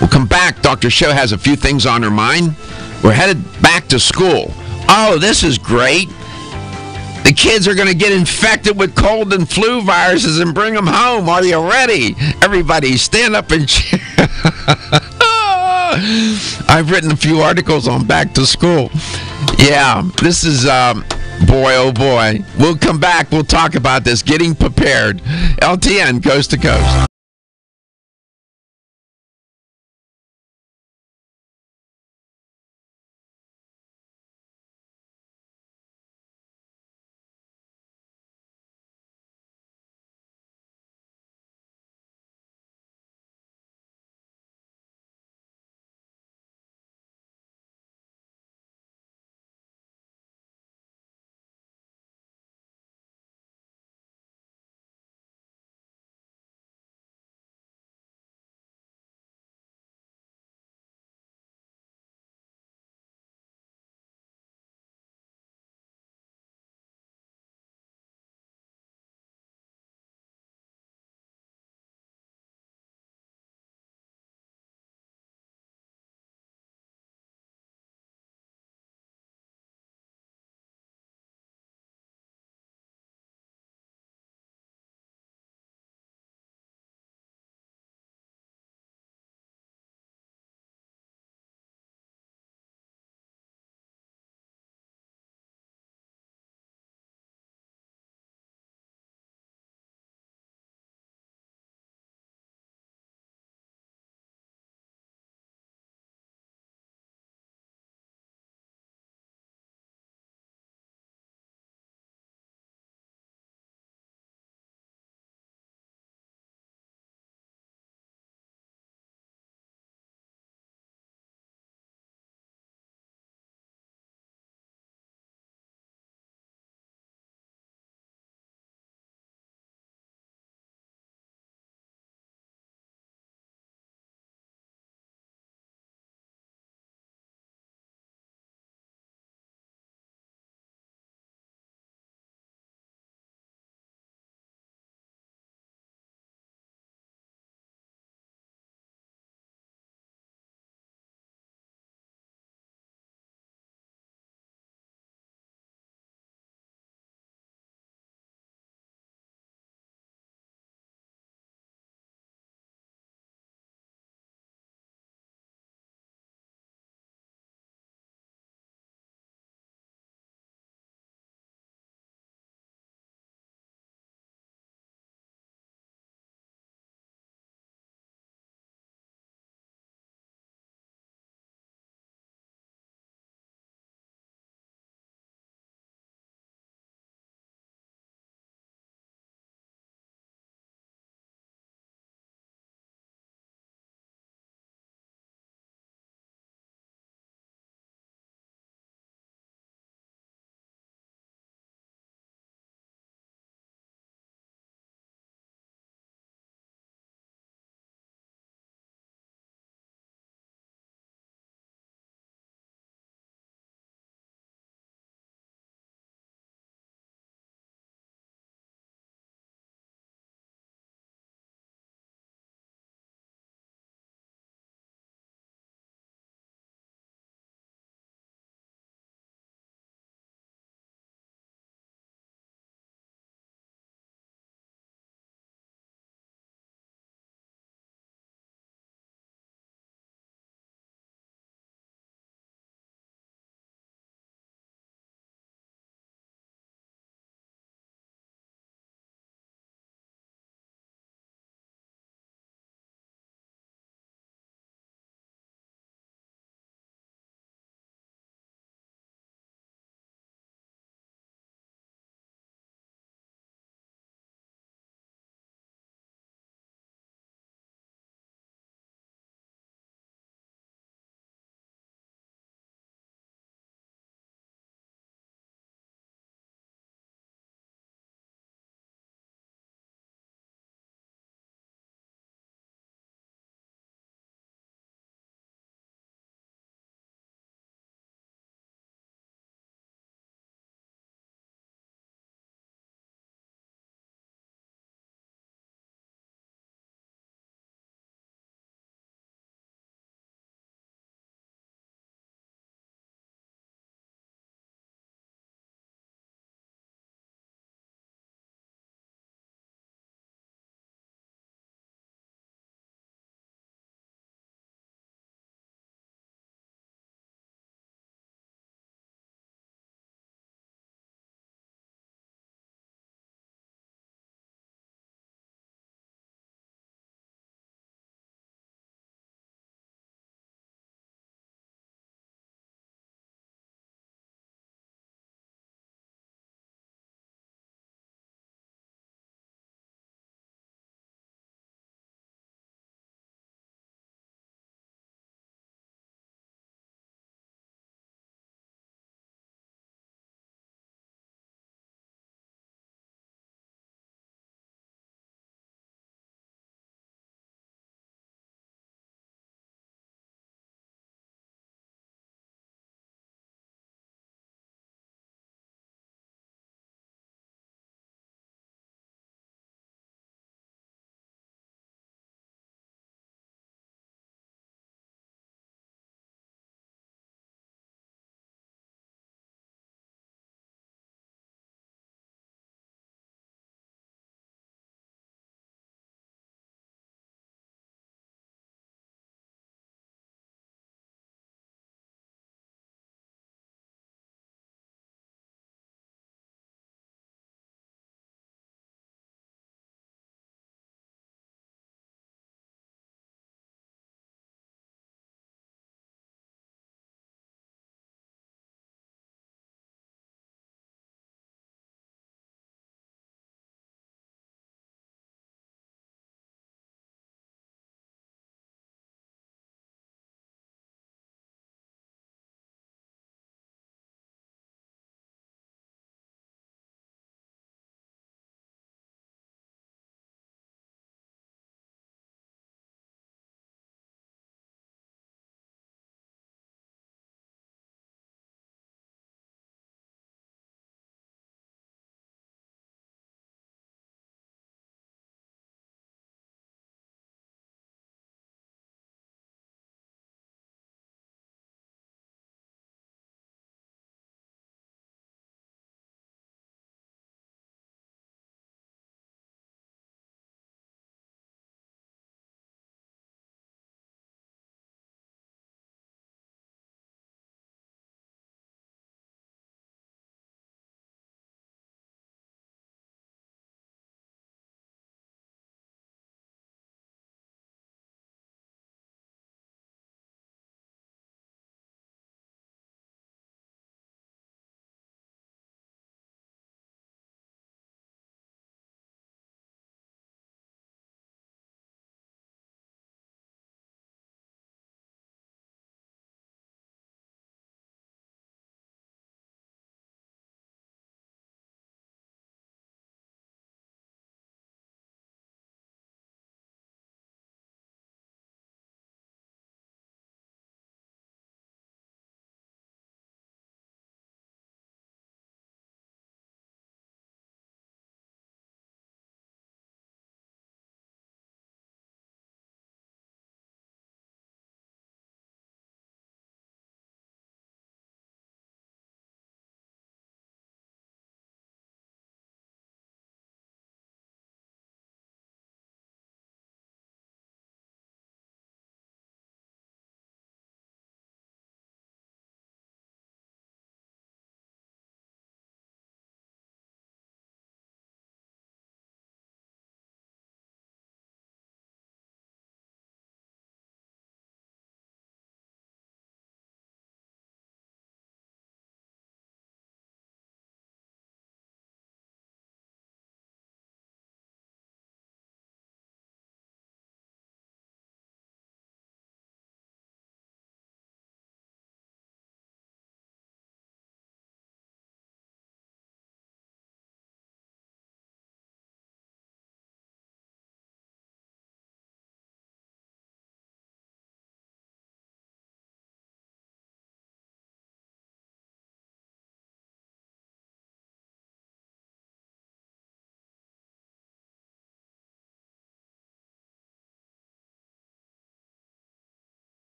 We'll come back. Dr. Schauch has a few things on her mind. We're headed back to school. Oh, this is great. The kids are going to get infected with cold and flu viruses and bring them home. Are you ready? Everybody stand up and cheer. I've written a few articles on back to school. Yeah, this is, boy, oh boy. We'll come back. We'll talk about this. Getting prepared. LTN, coast to coast.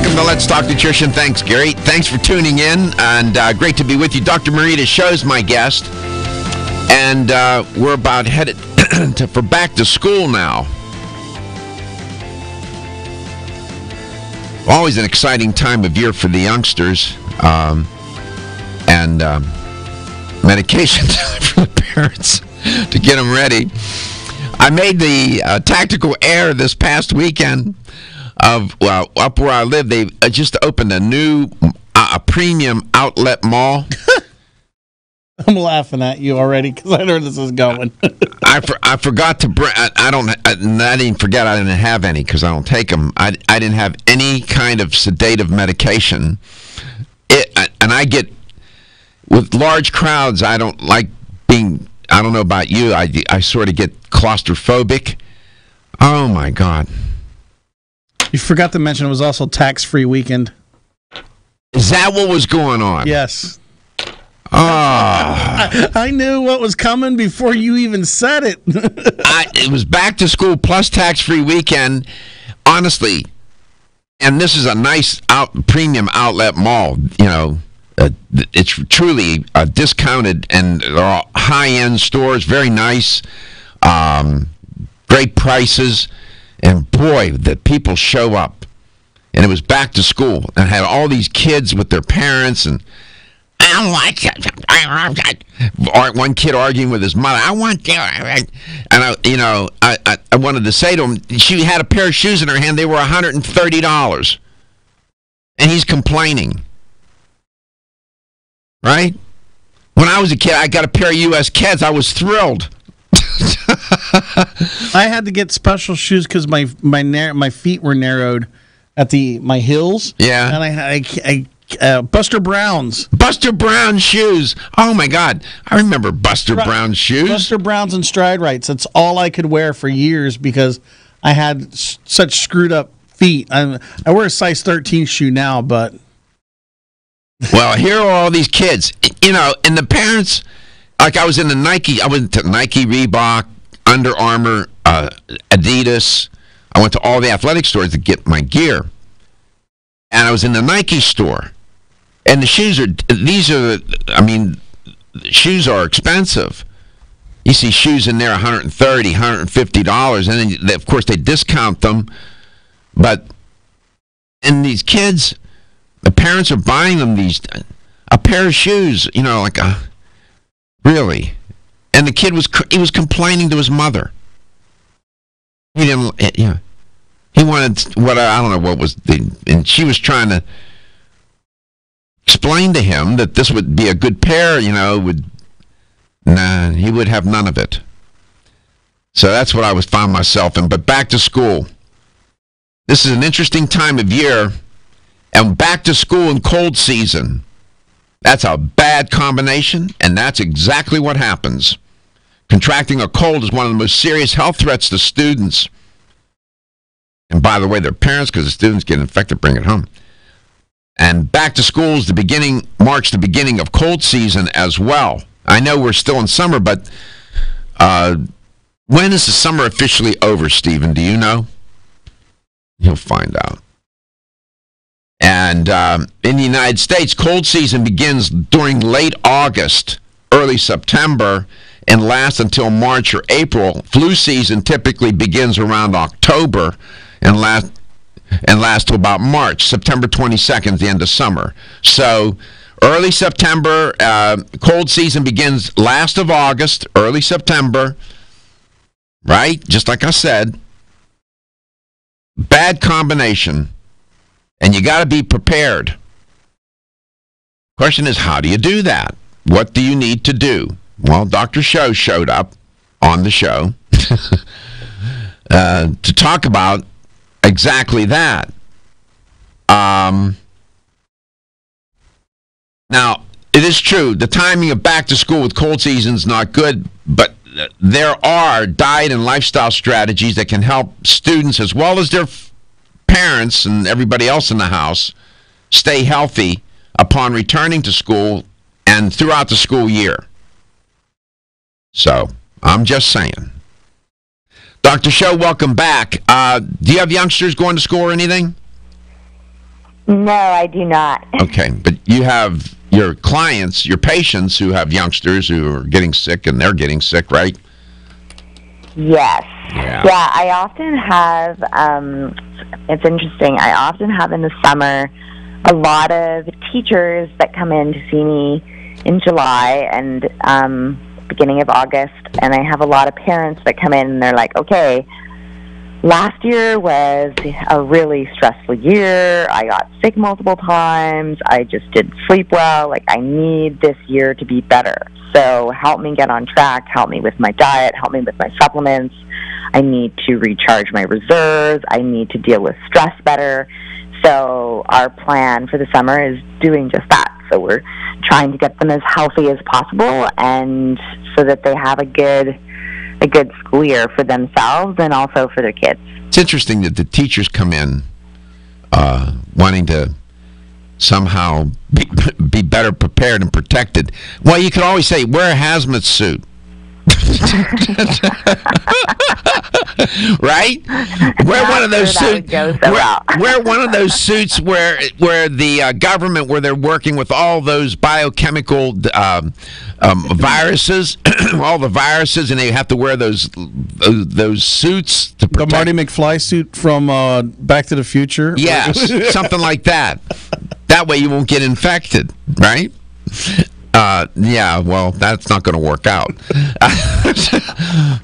Welcome to Let's Talk Nutrition. Thanks, Gary. Thanks for tuning in, and great to be with you. Dr. Marita Schauch's my guest, and we're about headed for back to school now. Always an exciting time of year for the youngsters, and medication time for the parents to get them ready. I made the tactical error this past weekend of, well, up where I live, they just opened a new a premium outlet mall. I'm laughing at you already because I know where this is going. I forgot to bring. I didn't forget I didn't have any because I don't take them. I didn't have any kind of sedative medication. And I get with large crowds. I don't like being. I don't know about you. I sort of get claustrophobic. Oh my God! You forgot to mention it was also tax-free weekend. Is that what was going on? Yes. Oh. I knew what was coming before you even said it. It was back to school plus tax-free weekend. Honestly, and this is a nice premium outlet mall. You know, it's truly discounted, and they're all high-end stores, very nice, great prices, and boy, the people show up. And it was back to school, and had all these kids with their parents, and I don't like it. One kid arguing with his mother. I want that. And I wanted to say to him, she had a pair of shoes in her hand. They were $130, and he's complaining. Right? When I was a kid, I got a pair of U.S. Keds. I was thrilled. I had to get special shoes because my feet were narrowed at my heels. Yeah. And I Buster Brown's. Buster Brown shoes. Oh, my God. I remember Buster Brown shoes. Buster Brown's and Stride Rights. That's all I could wear for years because I had such screwed up feet. I wear a size 13 shoe now, but... Well, here are all these kids. You know, and the parents... Like I was in the Nike. I went to Nike, Reebok, Under Armour, Adidas. I went to all the athletic stores to get my gear. And I was in the Nike store. And the shoes shoes are expensive. You see shoes in there $130, $150, and then, of course, they discount them. And these kids, the parents are buying them a pair of shoes, you know, really. And the kid was complaining to his mother. He didn't, yeah. He wanted I don't know what was and she was trying to explain to him that this would be a good pair, you know, he would have none of it. So that's what I found myself in. But back to school. This is an interesting time of year, and back to school in cold season. That's a bad combination, and that's exactly what happens. Contracting a cold is one of the most serious health threats to students. And by the way, their parents, because the students get infected, bring it home. And back to school is marks the beginning of cold season as well. I know we're still in summer, but when is the summer officially over, Stephen? Do you know? You'll find out. And in the United States, cold season begins during late August, early September, and lasts until March or April. Flu season typically begins around October and lasts till about March. September 22nd is the end of summer. So early September, cold season begins last of August, early September, right? Just like I said. Bad combination. And you got to be prepared. Question is, how do you do that? What do you need to do? Well, Dr. Schauch showed up on the show to talk about exactly that. Now, it is true, the timing of back to school with cold season is not good, but there are diet and lifestyle strategies that can help students as well as their parents and everybody else in the house stay healthy upon returning to school and throughout the school year. So, I'm just saying. Dr. Schauch, welcome back. Do you have youngsters going to school or anything? No, I do not. Okay, but you have your clients, your patients who have youngsters who are getting sick, and they're getting sick, right? Yes. Yeah. Yeah, I often have, it's interesting, I often have in the summer a lot of teachers that come in to see me in July and beginning of August, and I have a lot of parents that come in and they're like, okay, last year was a really stressful year. I got sick multiple times. I just didn't sleep well. Like, I need this year to be better. So help me get on track. Help me with my diet. Help me with my supplements. I need to recharge my reserves. I need to deal with stress better. So our plan for the summer is doing just that. So we're trying to get them as healthy as possible, and so that they have a good school year for themselves and also for their kids. It's interesting that the teachers come in wanting to somehow be better prepared and protected. Well, you could always say, wear a hazmat suit. Right? Wear one of those suits. Wear one of those suits where the government, where they're working with all those biochemical viruses, all the viruses, and they have to wear those suits to protect. The Marty McFly suit from Back to the Future. Yes, something like that. That way you won't get infected, right? Yeah, well, that's not going to work out.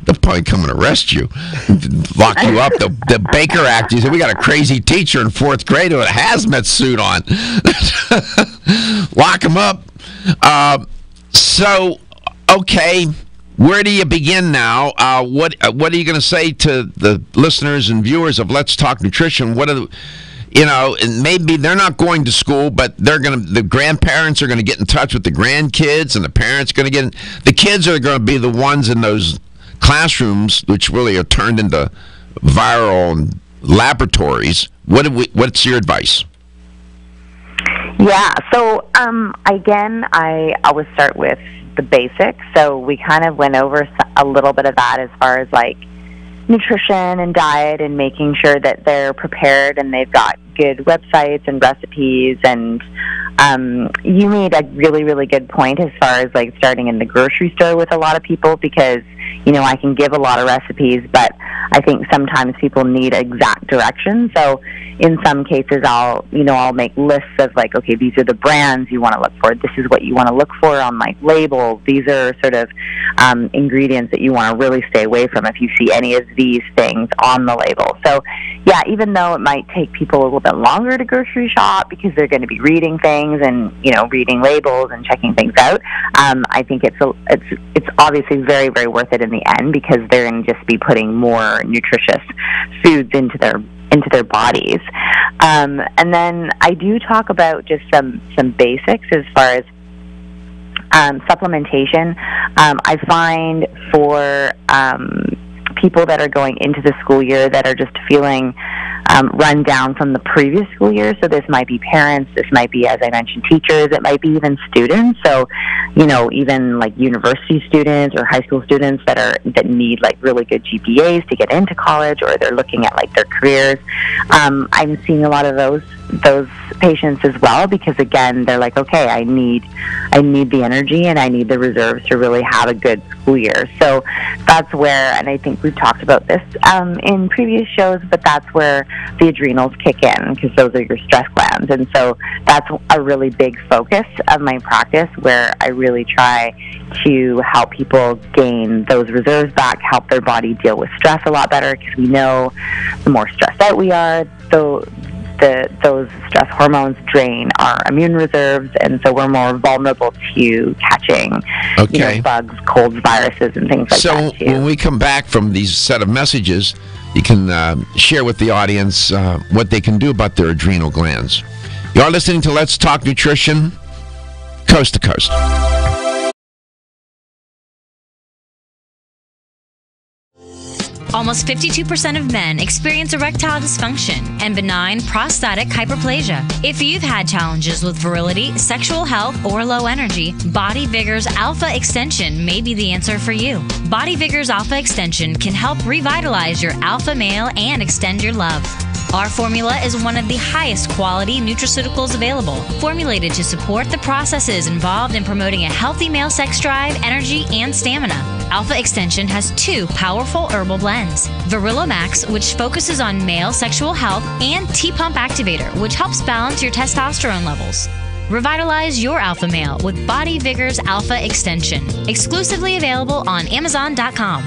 They'll probably come and arrest you, lock you up. The Baker Act, you say, we got a crazy teacher in 4th grade with a hazmat suit on. Lock him up. So, okay, where do you begin now? What are you going to say to the listeners and viewers of Let's Talk Nutrition? What are the... and maybe they're not going to school, but the grandparents are going to get in touch with the grandkids, and the parents are going to the kids are going to be the ones in those classrooms, which really are turned into viral laboratories. What's your advice? Yeah, so again, I always start with the basics. So we kind of went over a little bit of that as far as like nutrition and diet and making sure that they're prepared and they've got good websites and recipes. And you made a really, really good point as far as like starting in the grocery store with a lot of people, because I can give a lot of recipes, but I think sometimes people need exact directions. So in some cases, I'll make lists of like, okay, these are the brands you want to look for. This is what you want to look for on like labels. These are sort of ingredients that you want to really stay away from if you see any of these things on the label. So yeah, even though it might take people a little bit longer to grocery shop because they're going to be reading things and reading labels and checking things out, I think it's obviously very, very worth it in the end, because they're going to just be putting more nutritious foods into their bodies. And then I do talk about just some basics as far as supplementation. I find for people that are going into the school year that are just feeling run down from the previous school year. So this might be parents, this might be, as I mentioned, teachers, it might be even students. So, even like university students or high school students that need like really good GPAs to get into college, or they're looking at like their careers. I'm seeing a lot of those patients as well, because again, they're like, okay, I need the energy and I need the reserves to really have a good school year. So that's where, and I think we've talked about this in previous shows, but that's where the adrenals kick in, because those are your stress glands. And so that's a really big focus of my practice, where I really try to help people gain those reserves back, help their body deal with stress a lot better, because we know the more stressed out we are, those stress hormones drain our immune reserves, and so we're more vulnerable to catching bugs, colds, viruses, and things like that. So when we come back from these set of messages, you can share with the audience what they can do about their adrenal glands. You are listening to Let's Talk Nutrition, coast to coast. Almost 52% of men experience erectile dysfunction and benign prostatic hyperplasia. If you've had challenges with virility, sexual health, or low energy, Body Vigor's Alpha Extension may be the answer for you. Body Vigor's Alpha Extension can help revitalize your alpha male and extend your love. Our formula is one of the highest quality nutraceuticals available, formulated to support the processes involved in promoting a healthy male sex drive, energy, and stamina. Alpha Extension has 2 powerful herbal blends, Virilo Max, which focuses on male sexual health, and T-Pump Activator, which helps balance your testosterone levels. Revitalize your alpha male with Body Vigor's Alpha Extension, exclusively available on Amazon.com.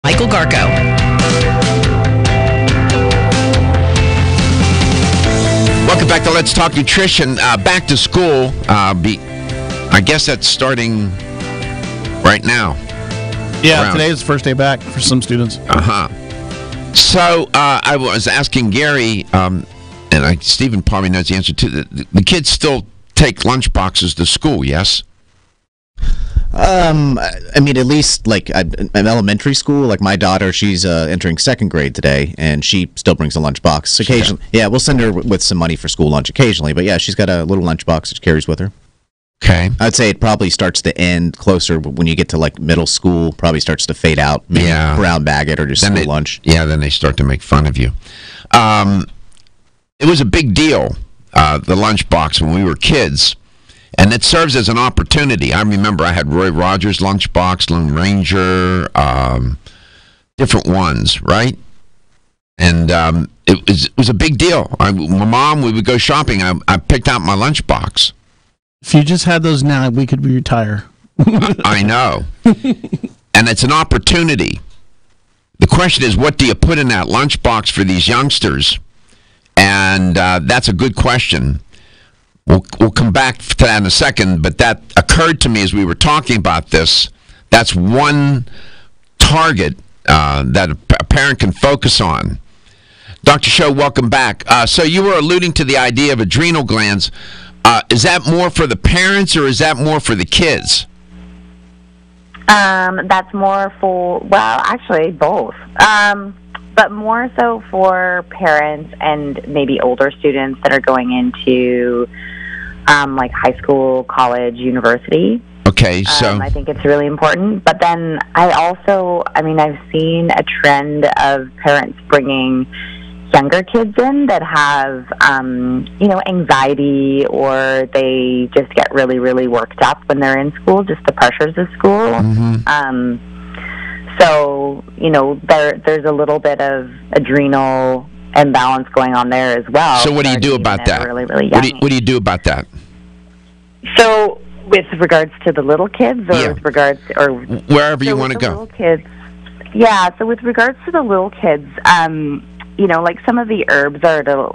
Michael Garko. Welcome back to Let's Talk Nutrition. Back to school. I guess that's starting right now. Yeah, today is the first day back for some students. So I was asking Gary, and Stephen probably knows the answer to the kids still take lunch boxes to school, yes? I mean, at least like in elementary school, like my daughter, she's entering 2nd grade today, and she still brings a lunch box occasionally. Yeah, we'll send her with some money for school lunch occasionally, but yeah, she's got a little lunch box that she carries with her. Okay. I'd say it probably starts to end closer when you get to like middle school. Probably starts to fade out. Maybe brown bag it or just school lunch. Yeah, then they start to make fun of you. It was a big deal, the lunchbox, when we were kids. And it serves as an opportunity. I remember I had Roy Rogers' lunchbox, Lone Ranger, different ones, right? And it was a big deal. My mom, we would go shopping. I picked out my lunchbox. If you just had those now, we could retire. I know. And it's an opportunity. The question is, what do you put in that lunchbox for these youngsters? And that's a good question. We'll come back to that in a second, but that occurred to me as we were talking about this. That's one target that a parent can focus on. Dr. Schauch, welcome back. So you were alluding to the idea of adrenal glands. Is that more for the parents or is that more for the kids? That's more for, well, actually both. But more so for parents and maybe older students that are going into like high school, college, university. Okay, so I think it's really important. But then I've seen a trend of parents bringing younger kids in that have, anxiety, or they just get really, really worked up when they're in school, just the pressures of school. Mm-hmm. So, there's a little bit of adrenal imbalance going on there as well. So what do you do about that? Really, really young. What do you do about that? So with regards to the little kids, or with regards to, or wherever you want to go. Little kids, yeah. So with regards to the little kids, like some of the herbs are to,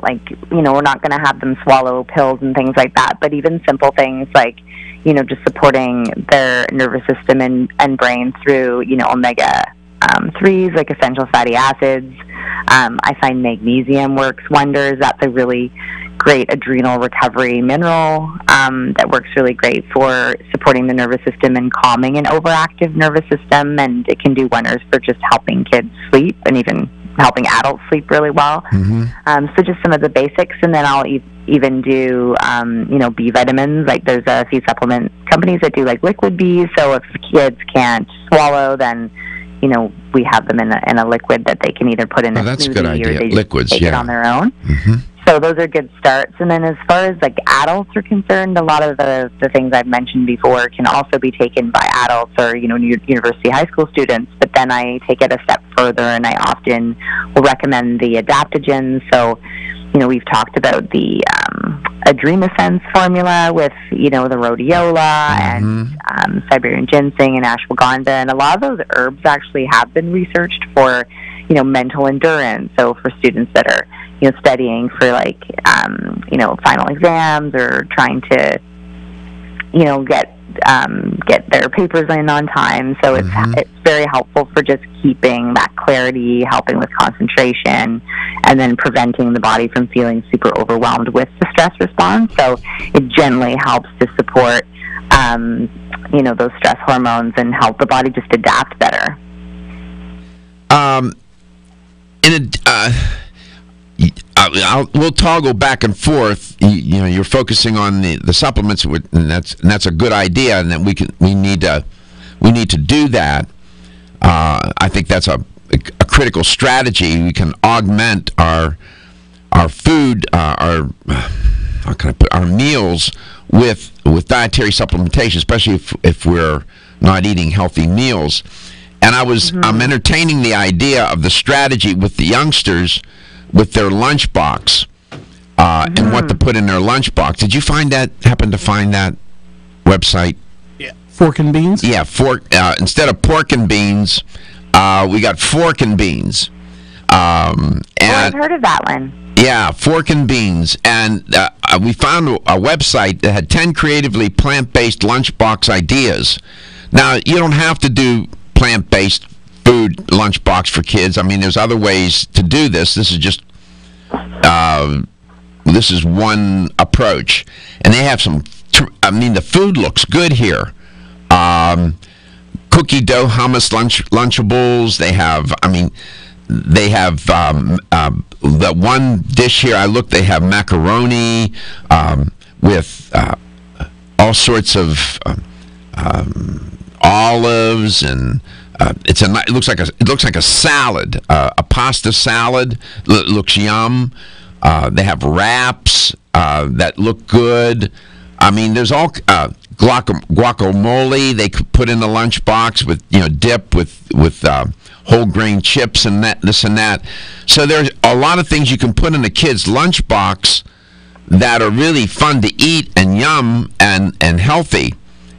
we're not going to have them swallow pills and things like that. But even simple things like, just supporting their nervous system and brain through, omega 3s, like essential fatty acids. I find magnesium works wonders. That's a really great adrenal recovery mineral that works really great for supporting the nervous system and calming an overactive nervous system, and it can do wonders for just helping kids sleep and even helping adults sleep really well. Mm-hmm. So just some of the basics, and then I'll even do, B vitamins. Like there's a few supplement companies that do like liquid Bs, so if kids can't swallow, then we have them in a liquid that they can either put in a that's smoothie, a good idea. or they Liquids, just take it on their own. Mm-hmm. So those are good starts. And then as far as like adults are concerned, a lot of the things I've mentioned before can also be taken by adults or, university, high school students. But then I take it a step further, and I often will recommend the adaptogens. So, we've talked about the Adrenasense formula with, the rhodiola and Siberian ginseng and ashwagandha. And a lot of those herbs actually have been researched for, mental endurance. So for students that are, studying for final exams or trying to, get their papers in on time. So it's very helpful for just keeping that clarity, helping with concentration, and then preventing the body from feeling super overwhelmed with the stress response. So it gently helps to support, those stress hormones and help the body just adapt better. We'll toggle back and forth. You're focusing on the supplements, and that's a good idea, and that we need to do that. I think that's a critical strategy. We can augment our food, our meals with dietary supplementation, especially if we're not eating healthy meals. And I'm entertaining the idea of the strategy with the youngsters with their lunchbox and what to put in their lunchbox. Did you happen to find that website? Yeah. Fork and Beans? Yeah, instead of pork and beans, we got Fork and Beans. And I've heard of that one. Yeah, Fork and Beans. And we found a website that had 10 creatively plant-based lunchbox ideas. Now, you don't have to do plant-based food lunchbox for kids. I mean, there's other ways to do this. This is just this is one approach, and they have some. The food looks good here. Cookie dough hummus Lunchables. They have. The one dish here I looked. They have macaroni with all sorts of olives, and it looks like a salad, a pasta salad. Looks yum. They have wraps that look good. I mean, there's all guacamole they could put in the lunchbox with dip with whole grain chips and this and that. So there's a lot of things you can put in a kid's lunchbox that are really fun to eat and yum and healthy.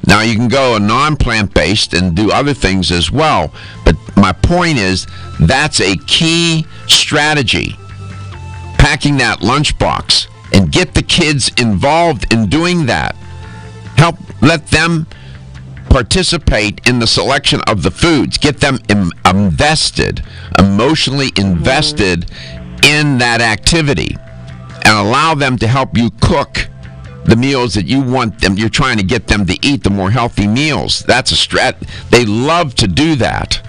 Now you can go a non-plant-based and do other things as well. But my point is that's a key strategy. Packing that lunchbox and get the kids involved in doing that. Let them participate in the selection of the foods. Get them emotionally invested in that activity, and allow them to help you cook the meals that you're trying to get them to eat, the more healthy meals. That's a they love to do that.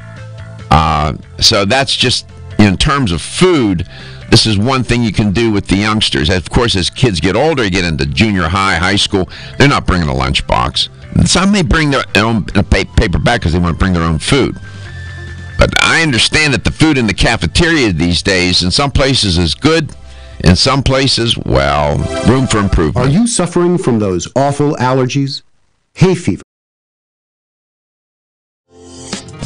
So that's just, in terms of food, this is one thing you can do with the youngsters. Of course, as kids get older, get into junior high, high school, they're not bringing a lunchbox. Some may bring their own paper bag because they want to bring their own food. But I understand that the food in the cafeteria these days in some places is good. In some places, well, room for improvement. Are you suffering from those awful allergies? Hay fever.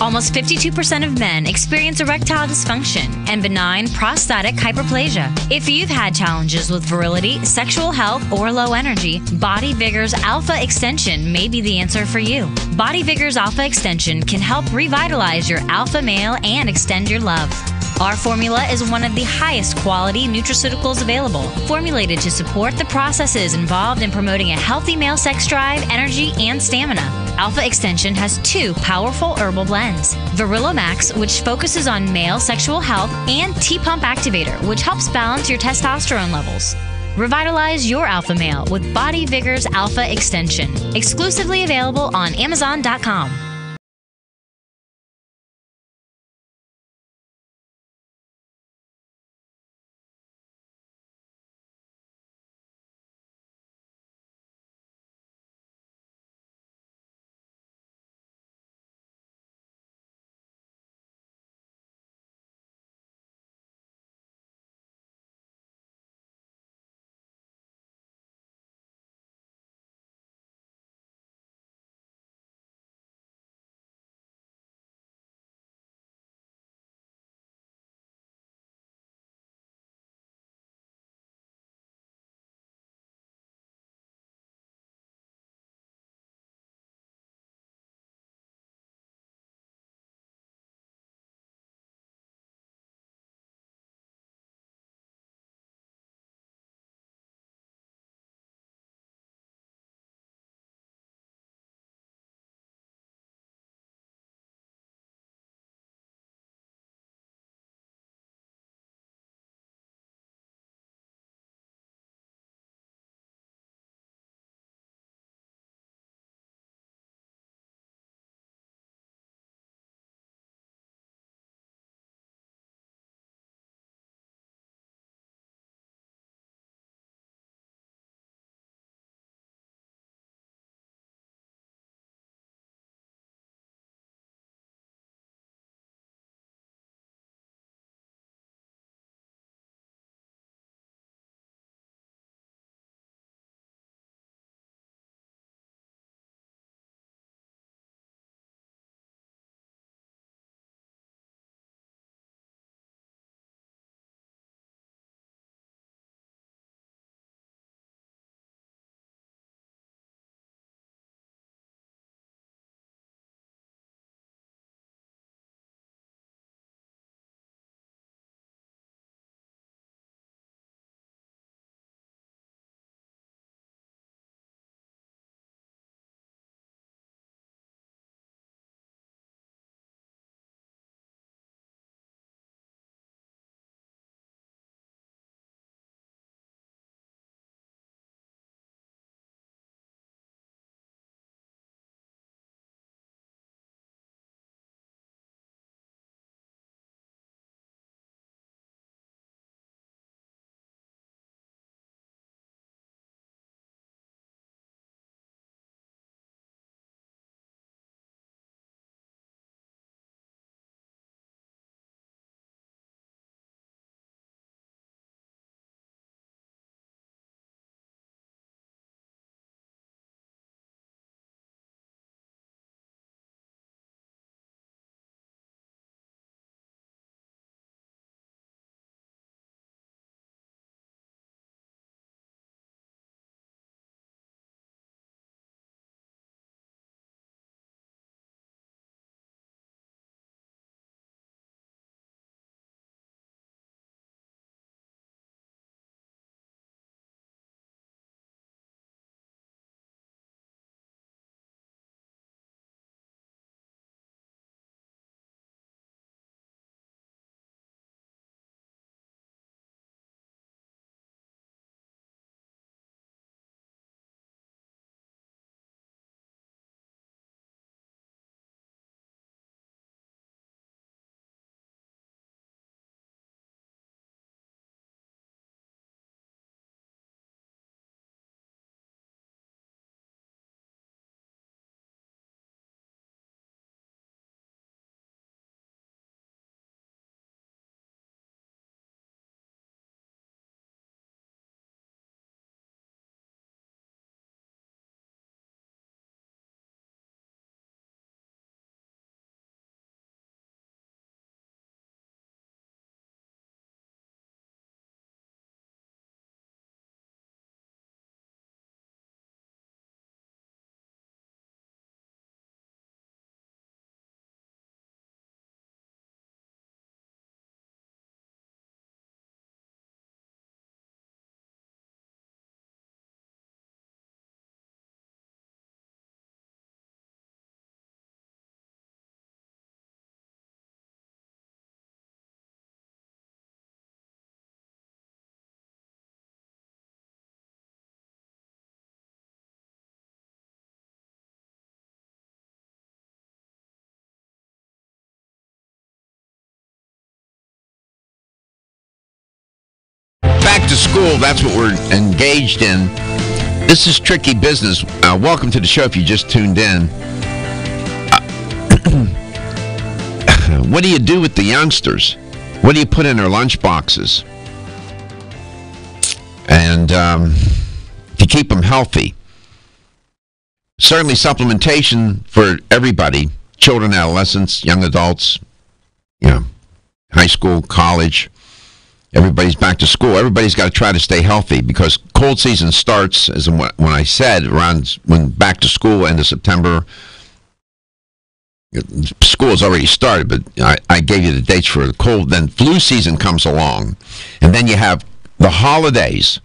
Almost 52% of men experience erectile dysfunction and benign prostatic hyperplasia. If you've had challenges with virility, sexual health, or low energy, Body Vigor's Alpha Extension may be the answer for you. Body Vigor's Alpha Extension can help revitalize your alpha male and extend your love. Our formula is one of the highest quality nutraceuticals available, formulated to support the processes involved in promoting a healthy male sex drive, energy, and stamina. Alpha Extension has 2 powerful herbal blends: Virilo Max, which focuses on male sexual health, and T-Pump Activator, which helps balance your testosterone levels. Revitalize your alpha male with Body Vigor's Alpha Extension. Exclusively available on Amazon.com. to school, that's what we're engaged in. This is tricky business. Welcome to the show if you just tuned in. What do you do with the youngsters? What do you put in their lunch boxes? And to keep them healthy. Certainly supplementation for everybody, children, adolescents, young adults, high school, college. Everybody's back to school. Everybody's got to try to stay healthy because cold season starts, as when I said, around when back to school, end of September. School has already started, but I gave you the dates for the cold. Then flu season comes along, and then you have the holidays.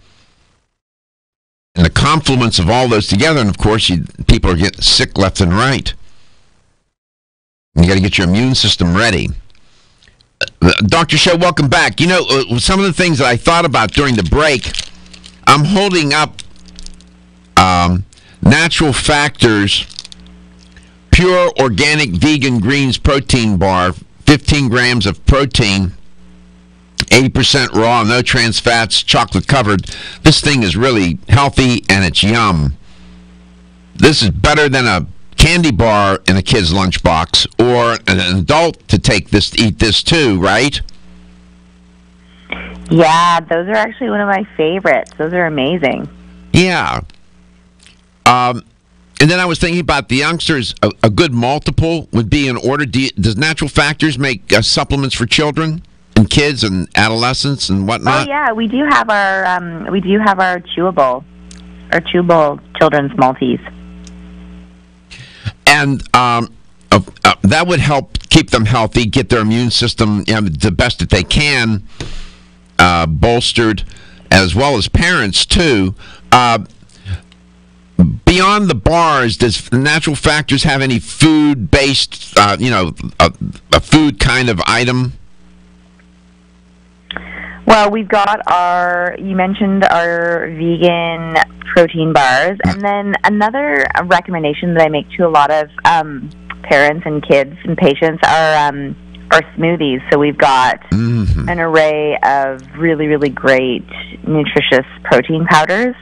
And the confluence of all those together, and of course, people are getting sick left and right. You got to get your immune system ready. Dr. Show, welcome back. Some of the things that I thought about during the break, I'm holding up Natural Factors Pure Organic Vegan Greens Protein Bar, 15 grams of protein, 80% raw, no trans fats, chocolate covered. This thing is really healthy and it's yum. This is better than a candy bar in a kid's lunchbox or an adult to eat this too, right? Yeah, those are actually one of my favorites. Those are amazing. Yeah. And then I was thinking about the youngsters. A good multiple would be in order. Does Natural Factors make supplements for children and kids and adolescents and whatnot? Oh yeah, we do have our chewable children's multis. And that would help keep them healthy, get their immune system the best that they can, bolstered, as well as parents, too. Beyond the bars, does Natural Factors have any food-based, a food kind of item? Well, we've got you mentioned our vegan protein bars, and then another recommendation that I make to a lot of parents and kids and patients are smoothies. So we've got an array of really, really great, nutritious protein powders.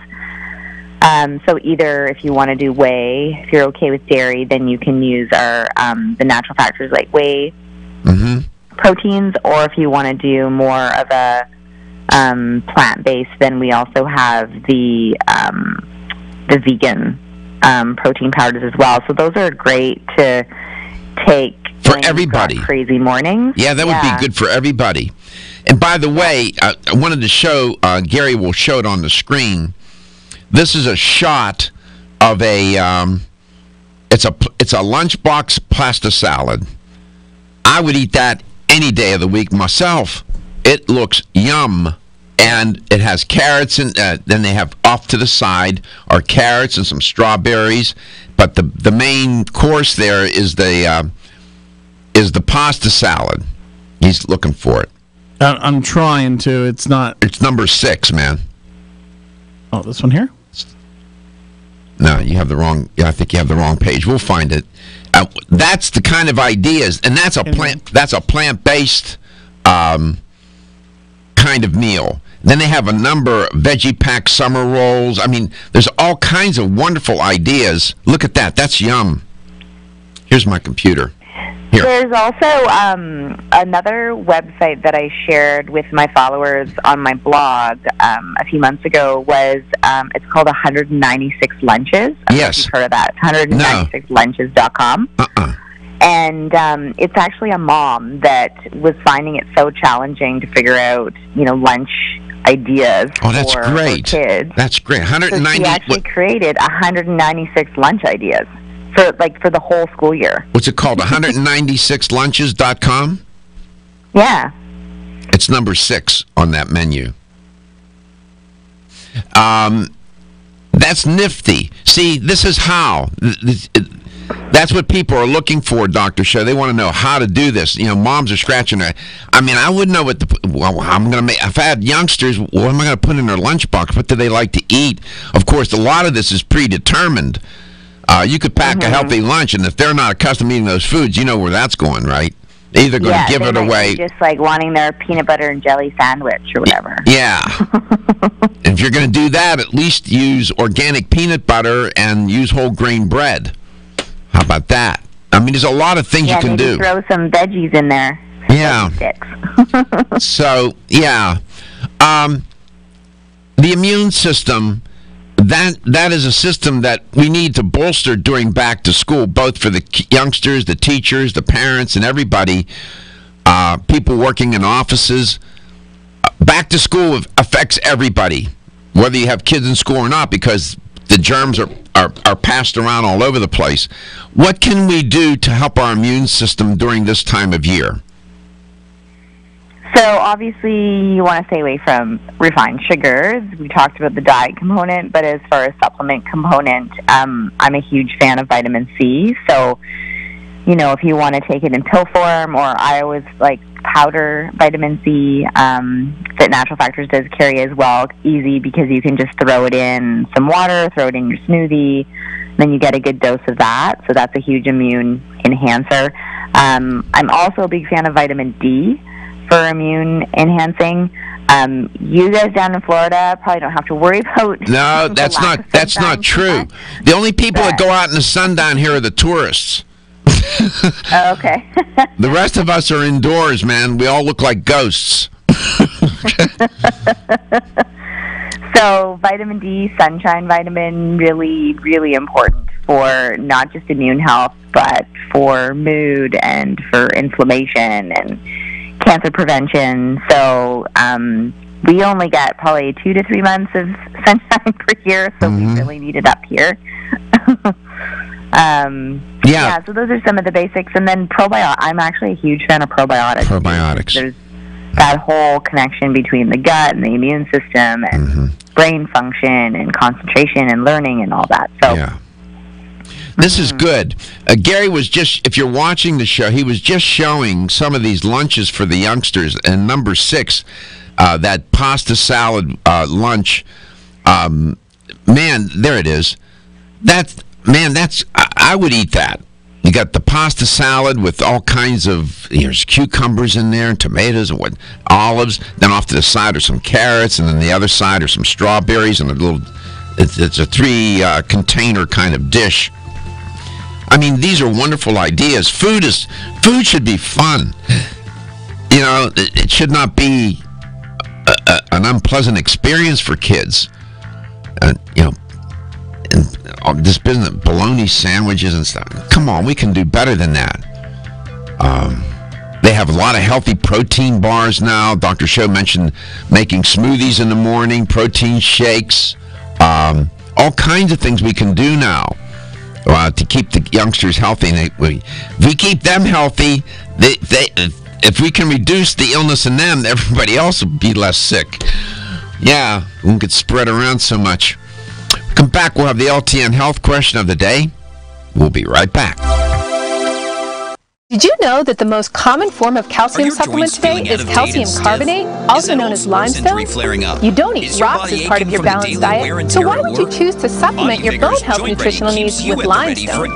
So either if you want to do whey, if you're okay with dairy, then you can use our the Natural Factors like whey proteins, or if you want to do more of a plant-based, then we also have the vegan protein powders as well. So those are great to take for everybody. Crazy mornings. Yeah, that would be good for everybody. And by the way, I wanted to show, Gary will show it on the screen. This is a shot of it's a lunchbox pasta salad. I would eat that any day of the week myself. It looks yum, and it has carrots, and then they have off to the side are carrots and some strawberries. But the main course there is the pasta salad. He's looking for it. I'm trying to. It's not. It's number 6, man. Oh, this one here? No, you have the wrong. I think you have the wrong page. We'll find it. That's the kind of ideas, and that's a plant. That's a plant-based kind of meal. Then they have a number of veggie pack summer rolls. I mean, there's all kinds of wonderful ideas. Look at that. That's yum. Here's my computer. Here. There's also another website that I shared with my followers on my blog a few months ago. Was it's called 196 Lunches. I don't know if you've heard of that. 196lunches.com. And it's actually a mom that was finding it so challenging to figure out, lunch ideas for kids. That's great. 190. So she actually created 196 lunch ideas for the whole school year. What's it called? 196lunches.com? Yeah. It's number 6 on that menu. That's nifty. See, this is how. That's what people are looking for, Dr. Show. They want to know how to do this. Moms are scratching their... I mean, I wouldn't know I'm going to make... If I had youngsters, what am I going to put in their lunchbox? What do they like to eat? Of course, a lot of this is predetermined. You could pack a healthy lunch, and if they're not accustomed to eating those foods, you know where that's going, right? They're either going to give it away. Just like wanting their peanut butter and jelly sandwich or whatever. Yeah. If you're going to do that, at least use organic peanut butter and use whole grain bread. How about that? I mean, there's a lot of things you can do. Throw some veggies in there. Yeah. So, yeah. The immune system, that is a system that we need to bolster during back to school, both for the youngsters, the teachers, the parents, and everybody, people working in offices. Back to school affects everybody, whether you have kids in school or not, because the germs are passed around all over the place. What can we do to help our immune system during this time of year? So obviously you want to stay away from refined sugars. We talked about the diet component, but as far as supplement component, I'm a huge fan of vitamin C. So, you know, if you want to take it in pill form, or I always like powder vitamin C, that Natural Factors does carry as well. Easy because you can just throw it in some water, throw it in your smoothie, then you get a good dose of that. So that's a huge immune enhancer. I'm also a big fan of vitamin D for immune enhancing. You guys down in Florida probably don't have to worry about. No, that's not true. The only people that go out in the sun down here are the tourists. Oh, okay. The rest of us are indoors, man. We all look like ghosts. So vitamin D, sunshine vitamin, really, really important for not just immune health, but for mood and for inflammation and cancer prevention. So we only get probably 2 to 3 months of sunshine per year, so we really need it up here. Yeah, so those are some of the basics. And then probiotics. I'm actually a huge fan of probiotics. There's that whole connection between the gut and the immune system and brain function and concentration and learning and all that. So. Yeah. This is good. Gary was just, if you're watching the show, he was just showing some of these lunches for the youngsters. And number 6, that pasta salad lunch, man, there it is. I would eat that. You got the pasta salad with all kinds of, there's cucumbers in there, and tomatoes, and olives. Then off to the side are some carrots, and then the other side are some strawberries, and it's a 3-container kind of dish. I mean, these are wonderful ideas. Food should be fun. You know, it should not be an unpleasant experience for kids. You know, and this business, bologna sandwiches and stuff. Come on, we can do better than that. They have a lot of healthy protein bars now. Dr. Show mentioned making smoothies in the morning, protein shakes, all kinds of things we can do now. To keep the youngsters healthy. If we keep them healthy, if we can reduce the illness in them, everybody else will be less sick. Yeah, we won't get spread around so much. Come back, we'll have the LTN health question of the day. We'll be right back. Did you know that the most common form of calcium supplement today is calcium carbonate, also known as limestone? You don't eat rocks as part of your balanced diet, so why would you choose to supplement your bone health nutritional needs with limestone?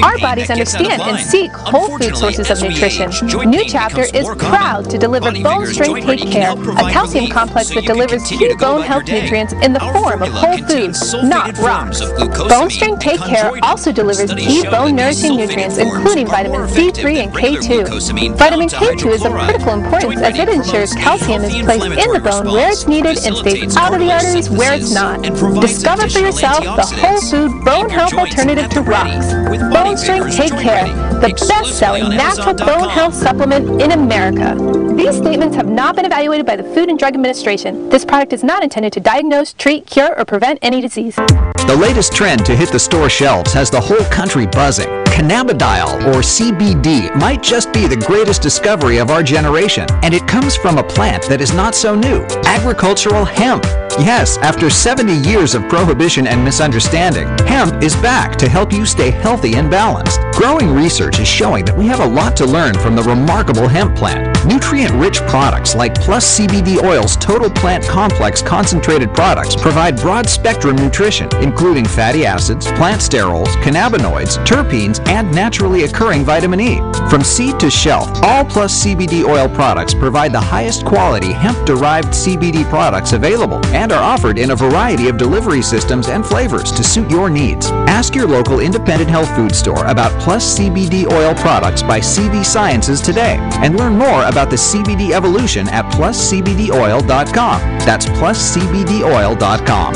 Our bodies understand and seek whole food sources of nutrition. New Chapter is proud to deliver Bone Strength Take Care, a calcium complex that delivers key bone health nutrients in the form of whole foods, not rocks. Bone Strength Take Care also delivers key bone nourishing nutrients, including vitamin C3 and K2. Vitamin K2 is of critical importance as it ensures calcium is placed in the bone where it's needed and stays out of the arteries where it's not. Discover for yourself the whole food bone health alternative to rocks. Bone Strength Take Care, the best-selling natural bone health supplement in America. These statements have not been evaluated by the Food and Drug Administration. This product is not intended to diagnose, treat, cure, or prevent any disease. The latest trend to hit the store shelves has the whole country buzzing. Cannabidiol, or CBD, might just be the greatest discovery of our generation, and it comes from a plant that is not so new, agricultural hemp. Yes, after 70 years of prohibition and misunderstanding, hemp is back to help you stay healthy and balanced. Growing research is showing that we have a lot to learn from the remarkable hemp plant. Nutrient-rich products like Plus CBD Oil's Total Plant Complex concentrated products provide broad-spectrum nutrition, including fatty acids, plant sterols, cannabinoids, terpenes, and naturally occurring vitamin E. From seed to shelf, all Plus CBD Oil products provide the highest quality hemp-derived CBD products available and are offered in a variety of delivery systems and flavors to suit your needs. Ask your local independent health food store about Plus CBD Oil products by CV Sciences today and learn more about the CBD evolution at pluscbdoil.com. That's pluscbdoil.com.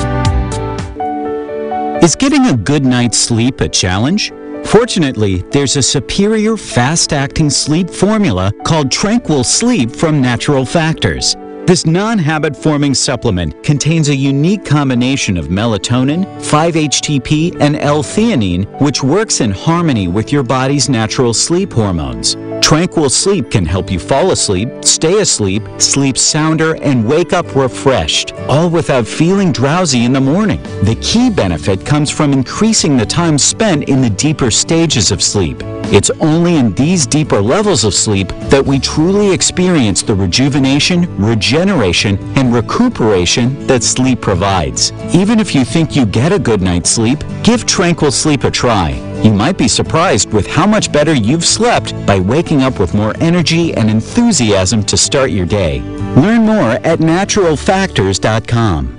Is getting a good night's sleep a challenge? Fortunately, there's a superior fast-acting sleep formula called Tranquil Sleep from Natural Factors. This non-habit-forming supplement contains a unique combination of melatonin, 5-HTP, and L-theanine, which works in harmony with your body's natural sleep hormones. Tranquil Sleep can help you fall asleep, stay asleep, sleep sounder, and wake up refreshed, all without feeling drowsy in the morning. The key benefit comes from increasing the time spent in the deeper stages of sleep. It's only in these deeper levels of sleep that we truly experience the rejuvenation, regeneration, and recuperation that sleep provides. Even if you think you get a good night's sleep, give Tranquil Sleep a try. You might be surprised with how much better you've slept by waking up with more energy and enthusiasm to start your day. Learn more at naturalfactors.com.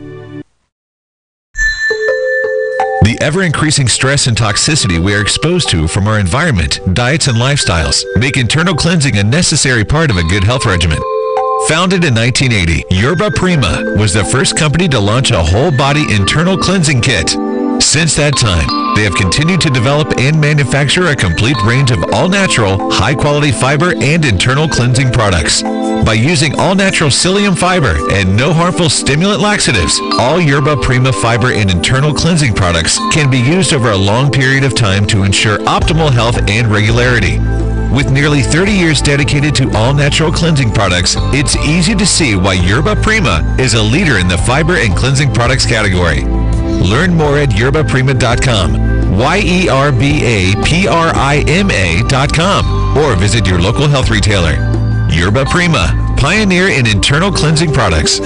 The ever-increasing stress and toxicity we are exposed to from our environment, diets, and lifestyles make internal cleansing a necessary part of a good health regimen. Founded in 1980, Yerba Prima was the first company to launch a whole-body internal cleansing kit. Since that time, they have continued to develop and manufacture a complete range of all-natural, high-quality fiber and internal cleansing products. By using all-natural psyllium fiber and no harmful stimulant laxatives, all Yerba Prima fiber and internal cleansing products can be used over a long period of time to ensure optimal health and regularity. With nearly 30 years dedicated to all-natural cleansing products, it's easy to see why Yerba Prima is a leader in the fiber and cleansing products category. Learn more at yerbaprima.com, YERBAPRIMA.com, or visit your local health retailer. Yerba Prima, pioneer in internal cleansing products.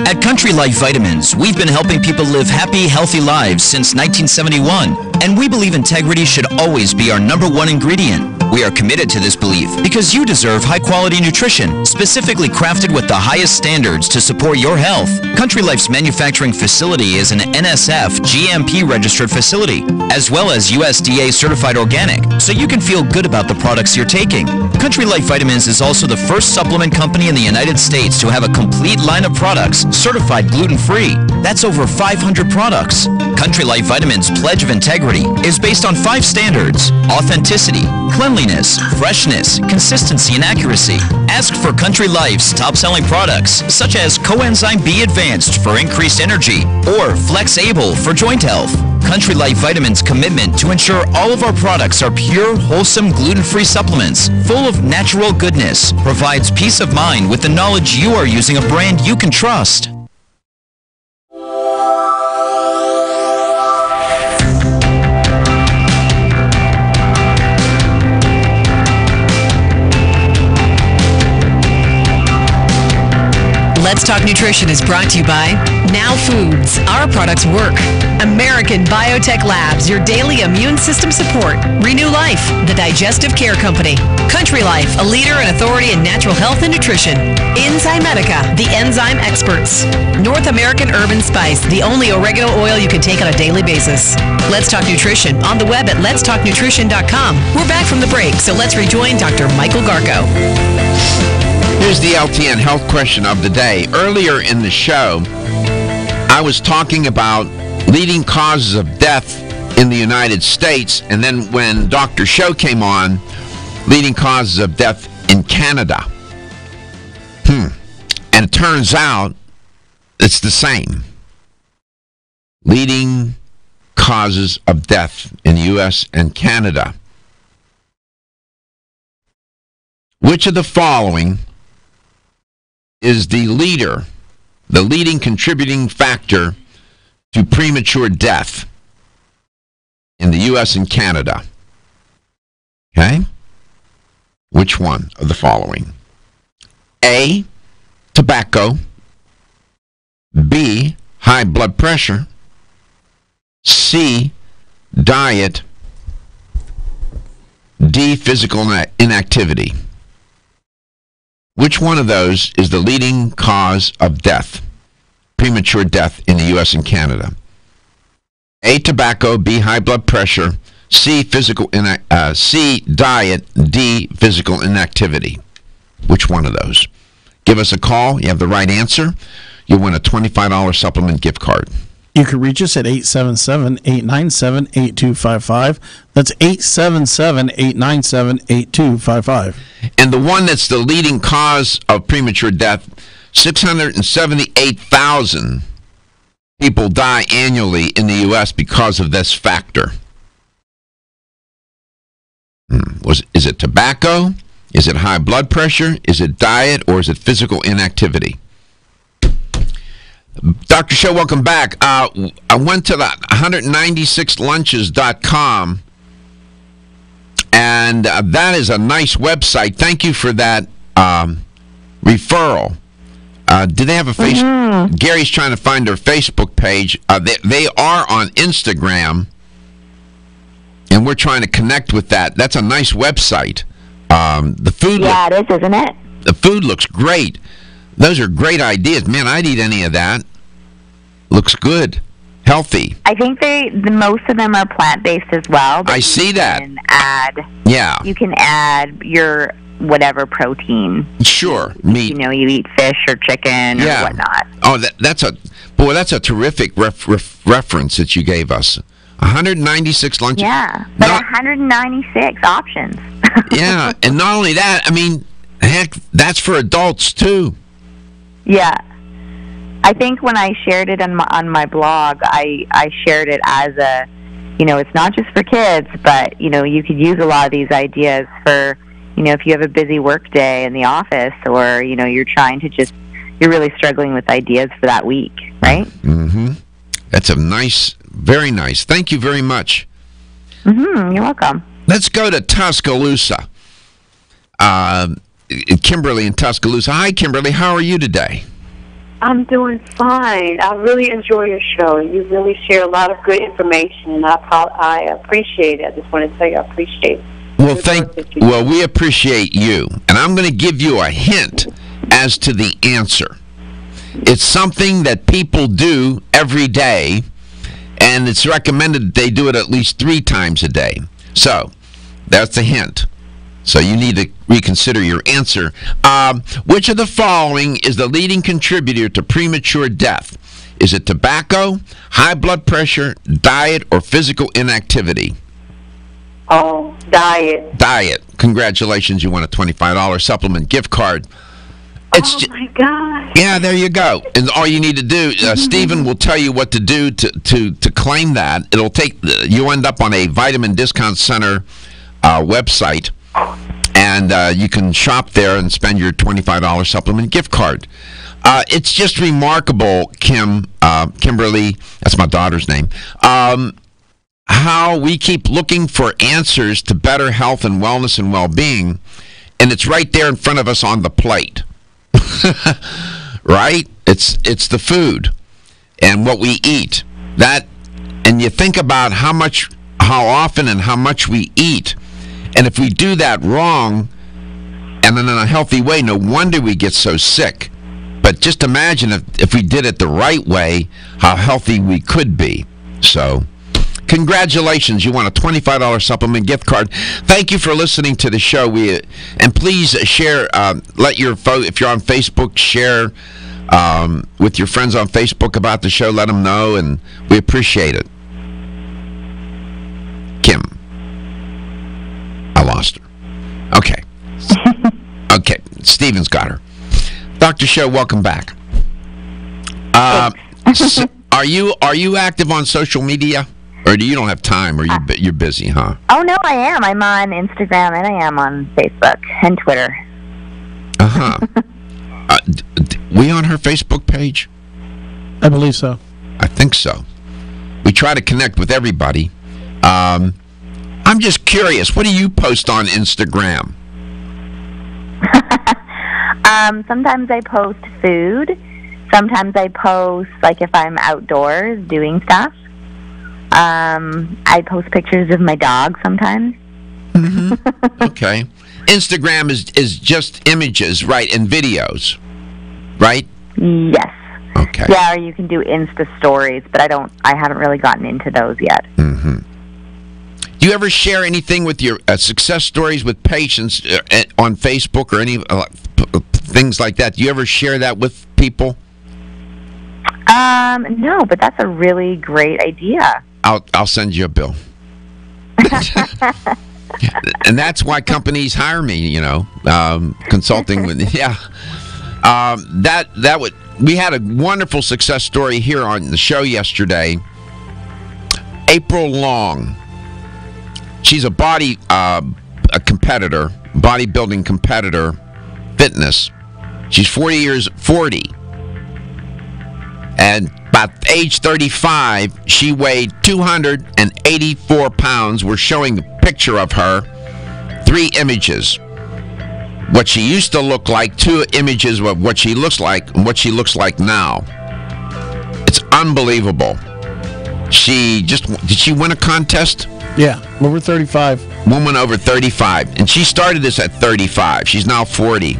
At Country Life Vitamins, we've been helping people live happy, healthy lives since 1971, and we believe integrity should always be our #1 ingredient. We are committed to this belief because you deserve high-quality nutrition, specifically crafted with the highest standards to support your health. Country Life's manufacturing facility is an NSF GMP-registered facility, as well as USDA certified organic, so you can feel good about the products you're taking. Country Life Vitamins is also the first supplement company in the United States to have a complete line of products certified gluten-free. That's over 500 products. Country Life Vitamins' pledge of integrity is based on 5 standards: authenticity, cleanliness, freshness, consistency, and accuracy. Ask for Country Life's top-selling products, such as Coenzyme B Advanced for increased energy or Flex Able for joint health. Country Life Vitamins' commitment to ensure all of our products are pure, wholesome, gluten-free supplements full of natural goodness provides peace of mind with the knowledge you are using a brand you can trust. Let's Talk Nutrition is brought to you by Now Foods. Our products work. American Biotech Labs, your daily immune system support. Renew Life, the digestive care company. Country Life, a leader and authority in natural health and nutrition. Enzymedica, the enzyme experts. North American Herb & Spice, the only oregano oil you can take on a daily basis. Let's Talk Nutrition on the web at letstalknutrition.com. We're back from the break, so let's rejoin Dr. Michael Garko. Here's the LTN health question of the day. Earlier in the show, I was talking about leading causes of death in the United States, and then when Dr. Schauch came on, leading causes of death in Canada. And it turns out it's the same. Leading causes of death in the U.S. and Canada. Which of the following is the leading contributing factor to premature death in the U.S. and Canada? Okay? Which one of the following? A, tobacco. B, high blood pressure. C, diet. D, physical inactivity. Which one of those is the leading cause of death, premature death in the U.S. and Canada? A, tobacco. B, high blood pressure. C, C, diet. D, physical inactivity. Which one of those? Give us a call. You have the right answer. You'll win a $25 supplement gift card. You can reach us at 877-897-8255. That's 877-897-8255. And the one that's the leading cause of premature death, 678,000 people die annually in the U.S. because of this factor. Is it tobacco? Is it high blood pressure? Is it diet? Or is it physical inactivity? Dr. Show, welcome back. I went to the 196lunches.com, and that is a nice website. Thank you for that referral. Do they have a Facebook? Gary's trying to find their Facebook page. They are on Instagram, and we're trying to connect with that. That's a nice website. The food. Yeah, it is, isn't it? The food looks great. Those are great ideas. Man, I'd eat any of that. Looks good. Healthy. I think most of them are plant-based as well. I see that. You can add your whatever protein. Sure. Meat. You eat fish or chicken or whatnot. Oh, that's a terrific reference that you gave us. 196 lunches. Yeah, but 196 options. Yeah, and not only that, I mean, heck, that's for adults too. Yeah. I think when I shared it on my blog, I shared it as a, it's not just for kids, but, you could use a lot of these ideas for, if you have a busy work day in the office or, you're trying to you're really struggling with ideas for that week, right? Mm-hmm. That's very nice. Thank you very much. Mm-hmm. You're welcome. Let's go to Tuscaloosa. Kimberly in Tuscaloosa. Hi, Kimberly. How are you today? I'm doing fine. I really enjoy your show. You really share a lot of good information, and I appreciate it. I just want to tell you I appreciate it. Well, we appreciate you. And I'm going to give you a hint as to the answer. It's something that people do every day, and it's recommended that they do it at least 3 times a day. So, that's a hint. So you need to reconsider your answer. Which of the following is the leading contributor to premature death? Is it tobacco, high blood pressure, diet, or physical inactivity? Oh, diet. Diet. Congratulations, you won a $25 supplement gift card. My God. Yeah, there you go. And all you need to do, Stephen will tell you what to do to claim that. It'll take, you end up on a Vitamin Discount Center website, and you can shop there and spend your $25 supplement gift card. It's just remarkable, Kimberly, that's my daughter's name, how we keep looking for answers to better health and wellness and well-being, and it's right there in front of us on the plate. Right? It's the food and what we eat. And you think about how often and how much we eat. And if we do that wrong and in a healthy way, no wonder we get so sick. But just imagine if we did it the right way, how healthy we could be. So, congratulations, you won a $25 supplement gift card. Thank you for listening to the show. And please share, if you're on Facebook, share with your friends on Facebook about the show. Let them know, and we appreciate it. Kim. I lost her. Okay. Okay, Steven's got her. Dr. Show, welcome back. So are you active on social media? Or you don't have time, or you're busy, huh? Oh, no, I am. I'm on Instagram, and I am on Facebook and Twitter. Uh-huh. We on her Facebook page? I believe so. I think so. We try to connect with everybody. I'm just curious. What do you post on Instagram? Sometimes I post food. Sometimes I post, like, if I'm outdoors doing stuff. I post pictures of my dog sometimes. Okay. Instagram is just images, right, and videos, right? Yes. Okay. Yeah, or you can do Insta stories, but I haven't really gotten into those yet. Mm-hmm. Do you ever share anything with your success stories with patients on Facebook or any things like that? Do you ever share that with people? No, but that's a really great idea. I'll send you a bill. And that's why companies hire me, consulting with, we had a wonderful success story here on the show yesterday. April Long. She's a competitor, bodybuilding competitor, fitness. She's 40. And by age 35, she weighed 284 pounds. We're showing a picture of her. 3 images. What she used to look like, 2 images of what she looks like, and what she looks like now. It's unbelievable. Did she win a contest? Yeah, over 35. Woman over 35. And she started this at 35. She's now 40.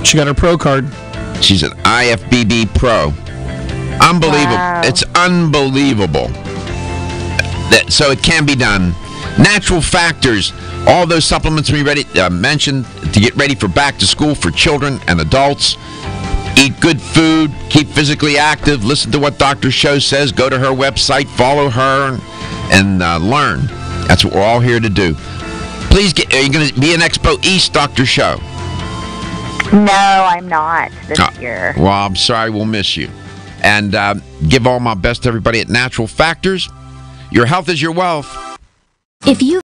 She got her pro card. She's an IFBB pro. Unbelievable. Wow. It's unbelievable. So it can be done. Natural factors. All those supplements we mentioned to get ready for back to school for children and adults. Eat good food. Keep physically active. Listen to what Dr. Schauch says. Go to her website. Follow her and learn. That's what we're all here to do. Please, are you going to be in Expo East, Dr. Schauch? No, I'm not this year. Well, I'm sorry. We'll miss you. And give all my best to everybody at Natural Factors. Your health is your wealth. If you